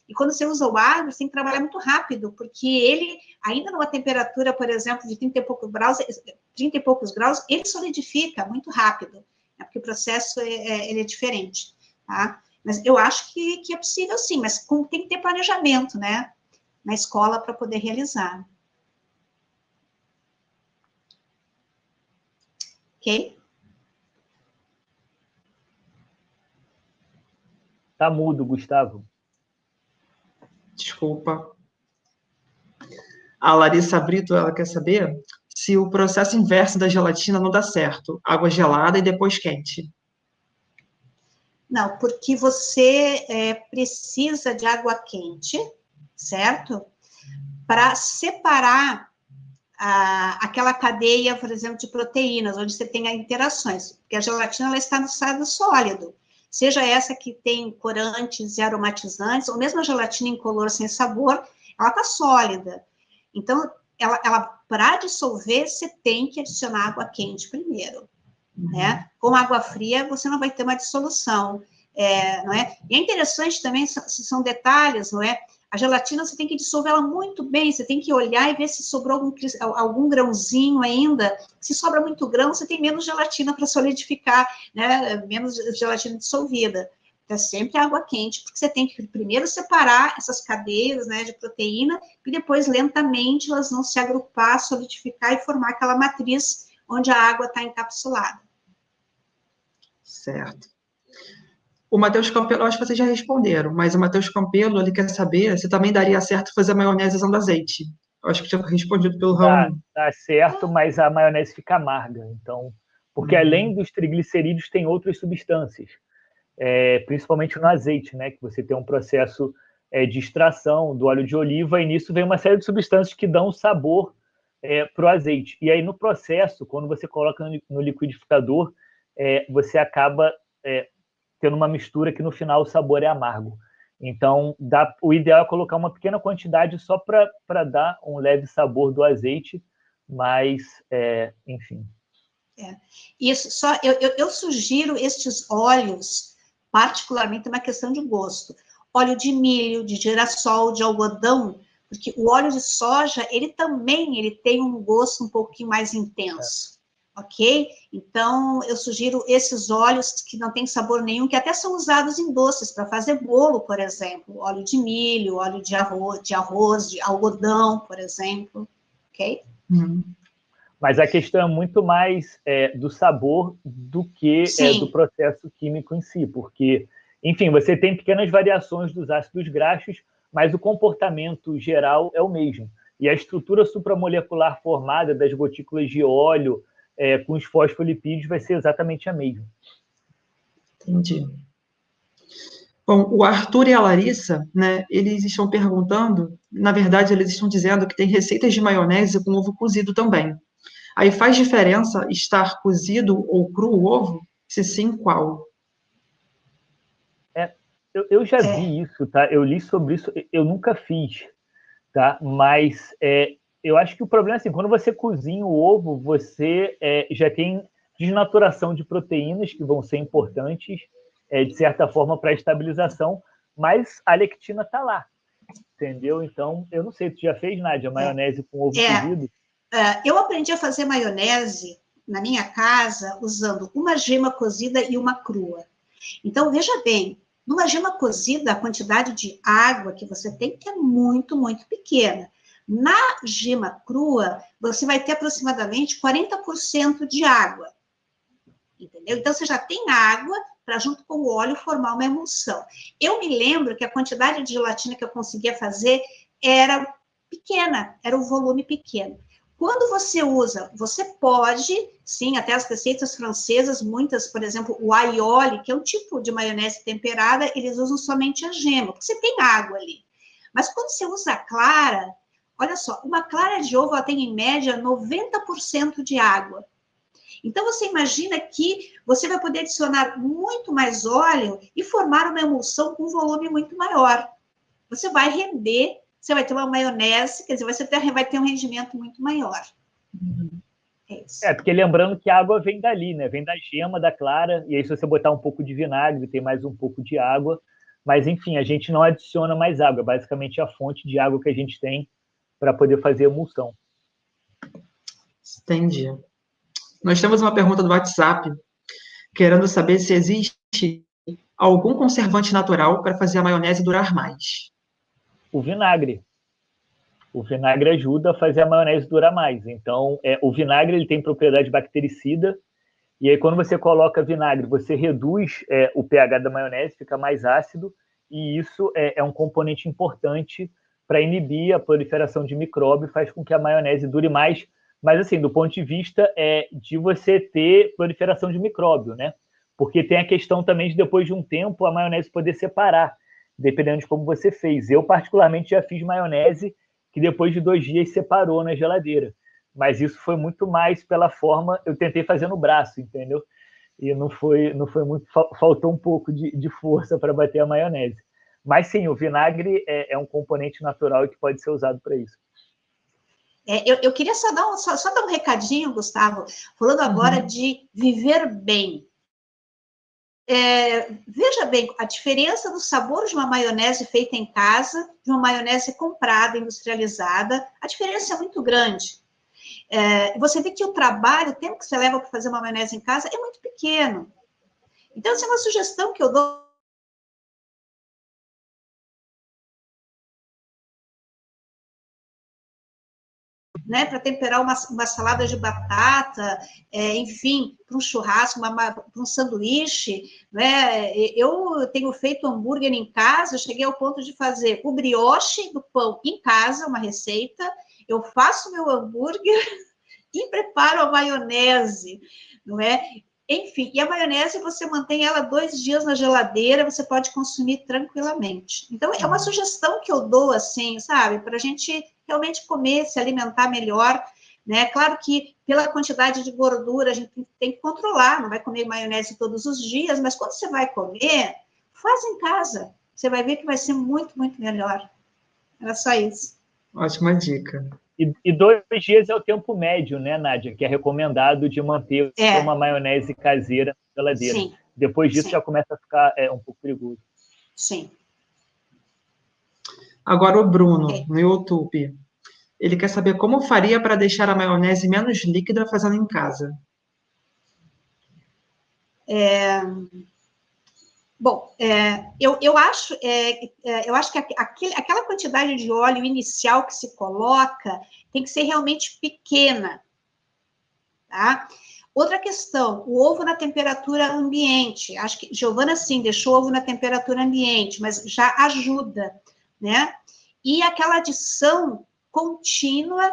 E quando você usa o agar, você tem que trabalhar muito rápido, porque ele, ainda numa temperatura, por exemplo, de 30 e poucos graus, ele solidifica muito rápido, né? Porque o processo ele é diferente, tá? Mas eu acho que é possível sim, mas tem que ter planejamento, né? Na escola para poder realizar. Ok? Tá mudo, Gustavo. Desculpa. A Larissa Brito, ela quer saber se o processo inverso da gelatina não dá certo. Água gelada e depois quente. Não, porque você precisa de água quente, certo? Para separar aquela cadeia, por exemplo, de proteínas, onde você tem as interações, porque a gelatina ela está no estado sólido, seja essa que tem corantes e aromatizantes, ou mesmo a gelatina incolor sem sabor, ela está sólida. Então, ela para dissolver, você tem que adicionar água quente primeiro, né? Com água fria, você não vai ter uma dissolução, não é? E é interessante também, são detalhes, não é? A gelatina, você tem que dissolver ela muito bem, você tem que olhar e ver se sobrou algum grãozinho ainda. Se sobra muito grão, você tem menos gelatina para solidificar, né? Menos gelatina dissolvida. Então, é sempre água quente, porque você tem que primeiro separar essas cadeias, né, de proteína, e depois, lentamente, elas vão se agrupar, solidificar e formar aquela matriz onde a água está encapsulada. Certo. O Matheus Campelo, acho que vocês já responderam, mas o Matheus Campelo, ele quer saber se também daria certo fazer maionese usando azeite. Eu acho que tinha respondido pelo Raul. Tá certo, mas a maionese fica amarga. Então, porque além dos triglicerídeos, tem outras substâncias, principalmente no azeite, né? Que você tem um processo de extração do óleo de oliva, e nisso vem uma série de substâncias que dão sabor para o azeite. E aí, no processo, quando você coloca no liquidificador, você acaba tendo uma mistura que no final o sabor é amargo. Então, o ideal é colocar uma pequena quantidade só para dar um leve sabor do azeite, mas, enfim. Isso, só eu sugiro estes óleos, particularmente uma questão de gosto. Óleo de milho, de girassol, de algodão, porque o óleo de soja, ele tem um gosto um pouquinho mais intenso. Ok? Então, eu sugiro esses óleos que não tem sabor nenhum, que até são usados em doces, para fazer bolo, por exemplo. Óleo de milho, óleo de arroz, de algodão, por exemplo. Ok? Mas a questão é muito mais do sabor do que do processo químico em si, porque, enfim, você tem pequenas variações dos ácidos graxos, mas o comportamento geral é o mesmo. E a estrutura supramolecular formada das gotículas de óleo com os fosfolipídios vai ser exatamente a mesma. Entendi. Bom, o Arthur e a Larissa, né, eles estão perguntando, na verdade, eles estão dizendo que tem receitas de maionese com ovo cozido também. Aí faz diferença estar cozido ou cru o ovo? Se sim, qual? Eu já vi isso, tá? Eu li sobre isso, eu nunca fiz, tá? Mas eu acho que o problema é assim, quando você cozinha o ovo, você já tem desnaturação de proteínas que vão ser importantes, de certa forma, para a estabilização, mas a lectina está lá, entendeu? Então, eu não sei, tu já fez, Nádia, maionese com ovo cozido? Eu aprendi a fazer maionese na minha casa usando uma gema cozida e uma crua. Então, veja bem, numa gema cozida, a quantidade de água que você tem é muito, muito pequena. Na gema crua, você vai ter aproximadamente 40% de água. Entendeu? Então, você já tem água para junto com o óleo formar uma emulsão. Eu me lembro que a quantidade de gelatina que eu conseguia fazer era pequena, era um volume pequeno. Quando você usa, você pode, sim, até as receitas francesas, muitas, por exemplo, o aioli, que é um tipo de maionese temperada, eles usam somente a gema, porque você tem água ali. Mas quando você usa a clara, olha só, uma clara de ovo ela tem em média 90% de água. Então você imagina que você vai poder adicionar muito mais óleo e formar uma emulsão com um volume muito maior. Você vai render, você vai ter uma maionese, quer dizer, você vai ter um rendimento muito maior. É isso. Porque lembrando que a água vem dali, né? Vem da gema, da clara, e aí se você botar um pouco de vinagre, tem mais um pouco de água, mas enfim, a gente não adiciona mais água, basicamente a fonte de água que a gente tem para poder fazer emulsão. Entendi. Nós temos uma pergunta do WhatsApp, querendo saber se existe algum conservante natural para fazer a maionese durar mais. O vinagre. O vinagre ajuda a fazer a maionese durar mais. Então, o vinagre ele tem propriedade bactericida, e aí quando você coloca vinagre, você reduz o pH da maionese, fica mais ácido, e isso é um componente importante para inibir a proliferação de micróbio, faz com que a maionese dure mais, mas assim, do ponto de vista de você ter proliferação de micróbio, né? Porque tem a questão também de depois de um tempo a maionese poder separar, dependendo de como você fez. Eu, particularmente, já fiz maionese que depois de 2 dias separou na geladeira. Mas isso foi muito mais pela forma... Eu tentei fazer no braço, entendeu? E não foi muito... Faltou um pouco de força para bater a maionese. Mas sim, o vinagre é um componente natural que pode ser usado para isso. Eu queria só dar um recadinho, Gustavo, falando agora de viver bem. Veja bem, a diferença do sabor de uma maionese feita em casa, de uma maionese comprada, industrializada, a diferença é muito grande. Você vê que o trabalho, o tempo que você leva para fazer uma maionese em casa é muito pequeno. Então, essa é uma sugestão que eu dou. Né, para temperar uma salada de batata, enfim, para um churrasco, para um sanduíche, né? Eu tenho feito hambúrguer em casa, eu cheguei ao ponto de fazer o brioche do pão em casa, uma receita, eu faço meu hambúrguer e preparo a maionese, não é? Enfim, e a maionese você mantém ela 2 dias na geladeira, você pode consumir tranquilamente. Então, é uma sugestão que eu dou, assim, sabe, para a gente realmente comer, se alimentar melhor, né? Claro que pela quantidade de gordura a gente tem que controlar, não vai comer maionese todos os dias, mas quando você vai comer, faz em casa. Você vai ver que vai ser muito, muito melhor. Era só isso. Ótima dica. E 2 dias é o tempo médio, né, Nádia? Que é recomendado de manter uma maionese caseira na geladeira. Sim. Depois disso já começa a ficar um pouco perigoso. Sim. Agora o Bruno, no YouTube. Ele quer saber como faria para deixar a maionese menos líquida fazendo em casa. Bom, eu acho que aquela quantidade de óleo inicial que se coloca tem que ser realmente pequena, tá? Outra questão, o ovo na temperatura ambiente. Acho que Giovana, sim, deixou o ovo na temperatura ambiente, mas já ajuda, né? E aquela adição contínua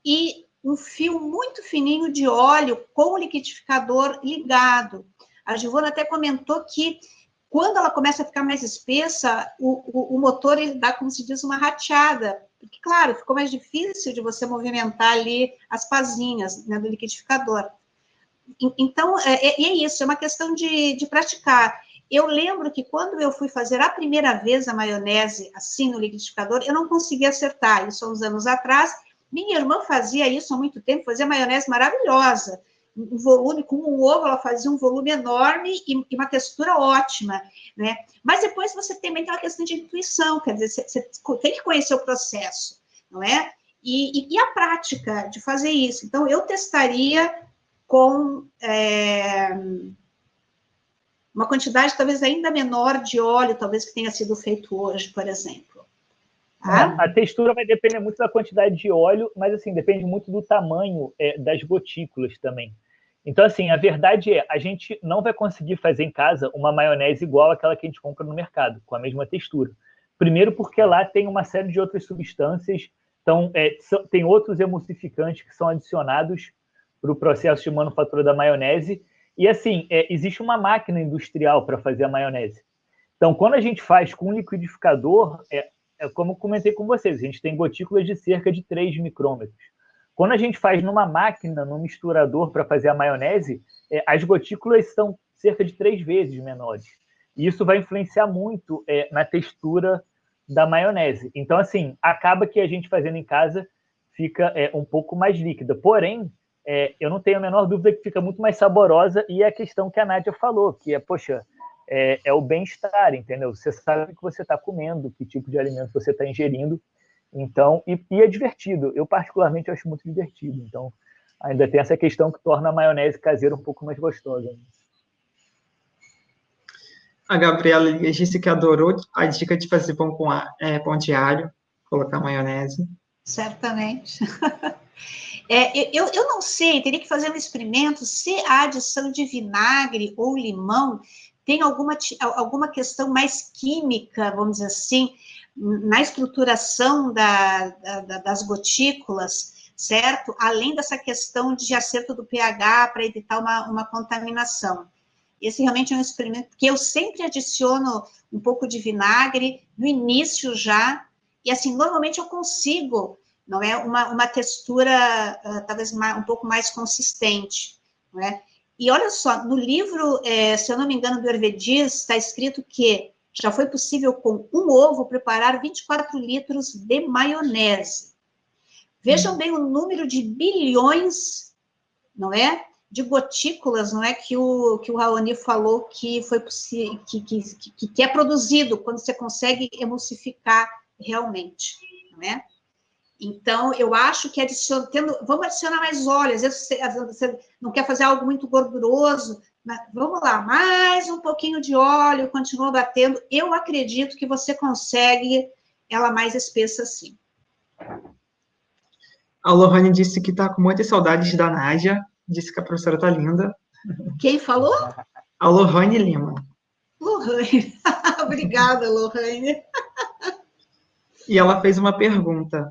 e um fio muito fininho de óleo com o liquidificador ligado. A Giovana até comentou que quando ela começa a ficar mais espessa, o motor ele dá, como se diz, uma rateada. Porque, claro, ficou mais difícil de você movimentar ali as pazinhas, né, do liquidificador. Então, é isso, é uma questão de praticar. Eu lembro que quando eu fui fazer a primeira vez a maionese assim no liquidificador, eu não conseguia acertar, isso há uns anos atrás. Minha irmã fazia isso há muito tempo, fazia maionese maravilhosa. Um volume, com um ovo, ela fazia um volume enorme e uma textura ótima, né? Mas depois você também tem uma questão de intuição, quer dizer, você tem que conhecer o processo, não é? E a prática de fazer isso. Então, eu testaria com uma quantidade talvez ainda menor de óleo, talvez que tenha sido feito hoje, por exemplo. Tá? A textura vai depender muito da quantidade de óleo, mas assim, depende muito do tamanho das gotículas também. Então, assim, a verdade é, a gente não vai conseguir fazer em casa uma maionese igual àquela que a gente compra no mercado, com a mesma textura. Primeiro porque lá tem uma série de outras substâncias, então tem outros emulsificantes que são adicionados para o processo de manufatura da maionese, e assim, existe uma máquina industrial para fazer a maionese. Então, quando a gente faz com um liquidificador, como eu comentei com vocês, a gente tem gotículas de cerca de 3 micrômetros. Quando a gente faz numa máquina, num misturador para fazer a maionese, as gotículas são cerca de 3 vezes menores. E isso vai influenciar muito na textura da maionese. Então, assim, acaba que a gente fazendo em casa fica um pouco mais líquida. Porém, eu não tenho a menor dúvida que fica muito mais saborosa, e é a questão que a Nádia falou, que poxa, é o bem-estar, entendeu? Você sabe o que você está comendo, que tipo de alimento você está ingerindo. Então, e é divertido. Eu, particularmente, acho muito divertido. Então, ainda tem essa questão que torna a maionese caseira um pouco mais gostosa. A Gabriela disse que adorou a dica de fazer pão com pão de alho, colocar maionese. Certamente. Eu não sei, teria que fazer um experimento se a adição de vinagre ou limão tem alguma questão mais química, vamos dizer assim, na estruturação das gotículas, certo? Além dessa questão de acerto do pH para evitar uma contaminação. Esse realmente é um experimento que eu sempre adiciono um pouco de vinagre no início já, e assim, normalmente eu consigo, não é, uma textura talvez um pouco mais consistente, não é? E olha só, no livro, se eu não me engano, do Hervé-Diz, está escrito que já foi possível, com um ovo, preparar 24 litros de maionese. Vejam bem o número de bilhões, não é? De gotículas, não é? Que o Raoni falou que foi possível, que é produzido quando você consegue emulsificar realmente, não é? Então, eu acho que vamos adicionar mais óleo. Às vezes você não quer fazer algo muito gorduroso, mas vamos lá, mais um pouquinho de óleo, continua batendo. Eu acredito que você consegue ela mais espessa assim. A Lohane disse que está com muitas saudades da Nádia, disse que a professora está linda. Quem falou? A Lohane Lima. Lohane. Obrigada, Lohane. E ela fez uma pergunta.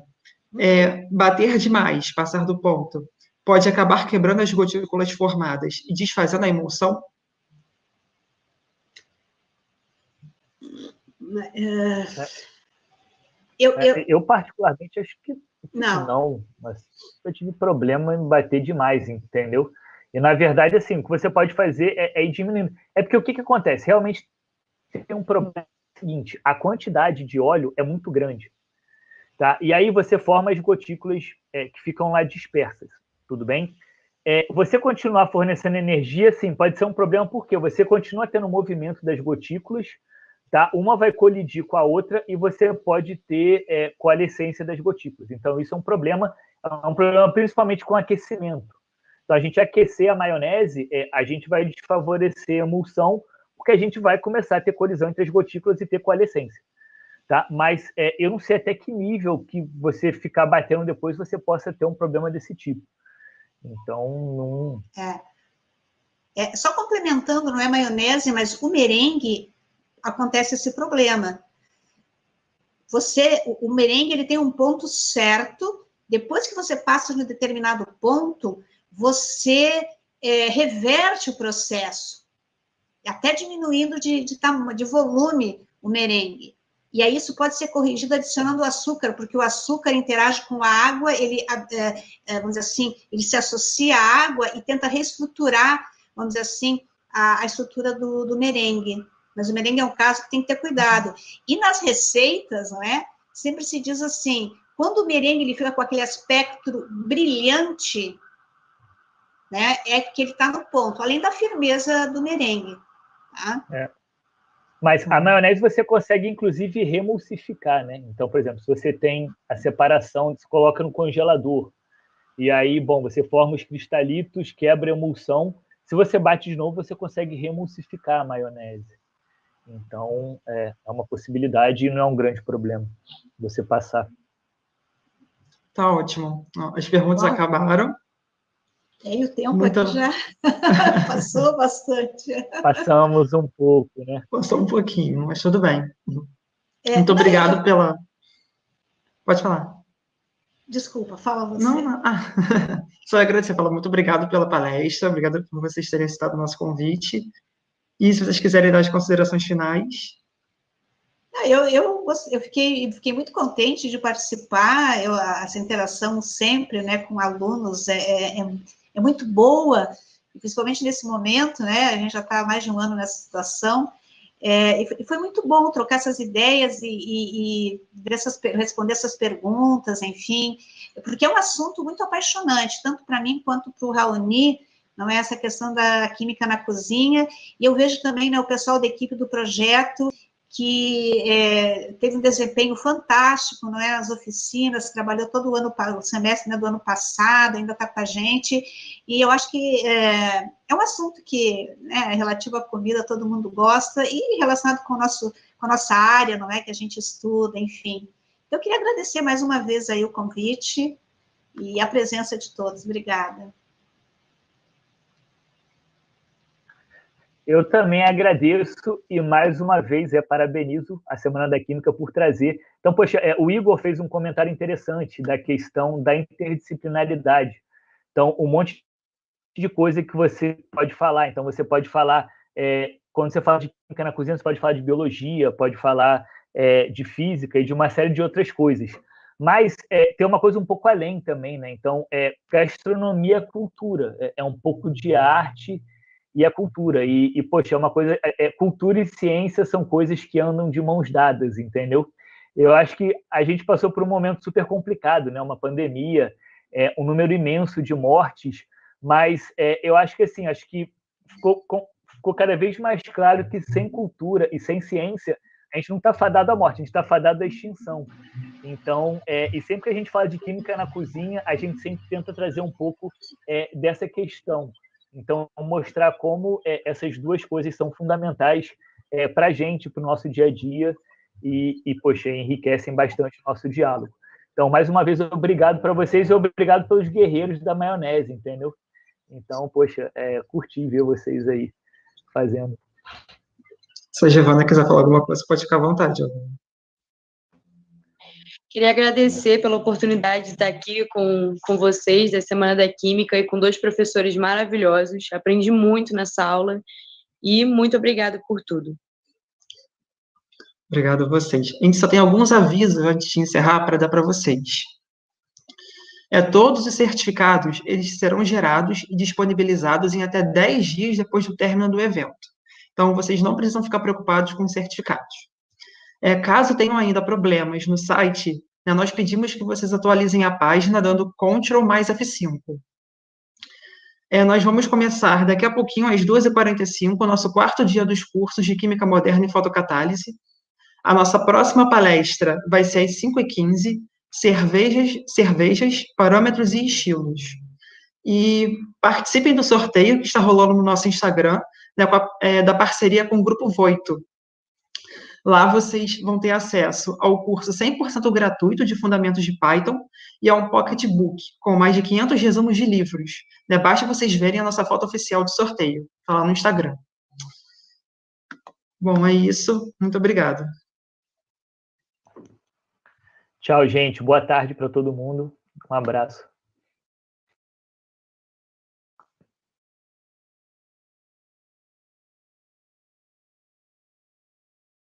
Bater demais, passar do ponto, pode acabar quebrando as gotículas formadas e desfazendo a emulsão? Eu particularmente acho que não, mas eu tive problema em bater demais, entendeu? E na verdade, assim, o que você pode fazer é ir diminuindo. É porque o que acontece? Realmente tem um problema seguinte: a quantidade de óleo é muito grande. Tá? E aí você forma as gotículas que ficam lá dispersas, tudo bem? Você continuar fornecendo energia, sim, pode ser um problema, porque você continua tendo movimento das gotículas, tá? Uma vai colidir com a outra e você pode ter coalescência das gotículas. Então, isso é um problema principalmente com aquecimento. Então, a gente aquecer a maionese, a gente vai desfavorecer a emulsão, porque a gente vai começar a ter colisão entre as gotículas e ter coalescência. Tá? Mas eu não sei até que nível que você ficar batendo depois você possa ter um problema desse tipo. Então, não... Só complementando, não é maionese, mas o merengue acontece esse problema. O merengue ele tem um ponto certo, depois que você passa de um determinado ponto, você reverte o processo, até diminuindo de volume o merengue. E aí isso pode ser corrigido adicionando açúcar, porque o açúcar interage com a água, vamos dizer assim, ele se associa à água e tenta reestruturar, vamos dizer assim, a estrutura do merengue. Mas o merengue é um caso que tem que ter cuidado. E nas receitas, não é? Sempre se diz assim, quando o merengue ele fica com aquele aspecto brilhante, né, é que ele está no ponto, além da firmeza do merengue. Tá? Mas a maionese você consegue, inclusive, remulsificar, né? Então, por exemplo, se você tem a separação, você coloca no congelador, e aí, bom, você forma os cristalitos, quebra a emulsão, se você bate de novo, você consegue remulsificar a maionese. Então, é uma possibilidade e não é um grande problema você passar. Tá ótimo. As perguntas acabaram. E o tempo aqui já passou bastante. Passamos um pouco, né? Passou um pouquinho, mas tudo bem. Muito obrigado pela... Pode falar. Desculpa, fala você. Não. Só agradecer, falar muito obrigado pela palestra, obrigado por vocês terem aceitado o nosso convite. E se vocês quiserem dar as considerações finais... Eu fiquei muito contente de participar, essa interação sempre, né, com alunos é muito boa, principalmente nesse momento, né, a gente já está há mais de um ano nessa situação, e foi muito bom trocar essas ideias e responder essas perguntas, enfim, porque é um assunto muito apaixonante, tanto para mim quanto para o Raoni, não é, essa questão da química na cozinha, e eu vejo também, né, o pessoal da equipe do projeto, que teve um desempenho fantástico, não é? As oficinas, trabalhou todo o ano, o semestre, né, do ano passado, ainda está com a gente, e eu acho que é um assunto que, né, é relativo à comida, todo mundo gosta, e relacionado com a nossa área, não é? Que a gente estuda, enfim. Então, eu queria agradecer mais uma vez aí o convite e a presença de todos. Obrigada. Eu também agradeço e, mais uma vez, parabenizo a Semana da Química por trazer... Então, poxa, o Igor fez um comentário interessante da questão da interdisciplinaridade. Então, um monte de coisa que você pode falar. Então, você pode falar... quando você fala de química na cozinha, você pode falar de biologia, pode falar de física e de uma série de outras coisas. Mas tem uma coisa um pouco além também, né? Então, gastronomia é cultura. É um pouco de arte... e a cultura, poxa, é uma coisa, cultura e ciência são coisas que andam de mãos dadas, entendeu? Eu acho que a gente passou por um momento super complicado, né? Uma pandemia, um número imenso de mortes, mas eu acho que, assim, ficou cada vez mais claro que sem cultura e sem ciência, a gente não está fadado à morte, a gente está fadado à extinção. Então, e sempre que a gente fala de química na cozinha, a gente sempre tenta trazer um pouco dessa questão. Então, mostrar como essas duas coisas são fundamentais para a gente, para o nosso dia a dia, poxa, enriquecem bastante o nosso diálogo. Então, mais uma vez, obrigado para vocês e obrigado pelos guerreiros da maionese, entendeu? Então, poxa, curti ver vocês aí fazendo. Se a Giovana quiser falar alguma coisa, pode ficar à vontade. Queria agradecer pela oportunidade de estar aqui com vocês da Semana da Química e com 2 professores maravilhosos. Aprendi muito nessa aula e muito obrigada por tudo. Obrigado a vocês. A gente só tem alguns avisos antes de encerrar para dar para vocês. Todos os certificados eles serão gerados e disponibilizados em até 10 dias depois do término do evento. Então, vocês não precisam ficar preocupados com os certificados. Caso tenham ainda problemas no site, né, nós pedimos que vocês atualizem a página dando Ctrl mais F5. Nós vamos começar daqui a pouquinho, às 2h45, o nosso 4º dia dos cursos de Química Moderna e Fotocatálise. A nossa próxima palestra vai ser às 5h15, cervejas, parâmetros e estilos. E participem do sorteio que está rolando no nosso Instagram, né, da parceria com o Grupo Voito. Lá vocês vão ter acesso ao curso 100% gratuito de Fundamentos de Python e a um pocketbook com mais de 500 resumos de livros. Né? Basta vocês verem a nossa foto oficial de sorteio, tá lá no Instagram. Bom, é isso. Muito obrigado. Tchau, gente. Boa tarde para todo mundo. Um abraço.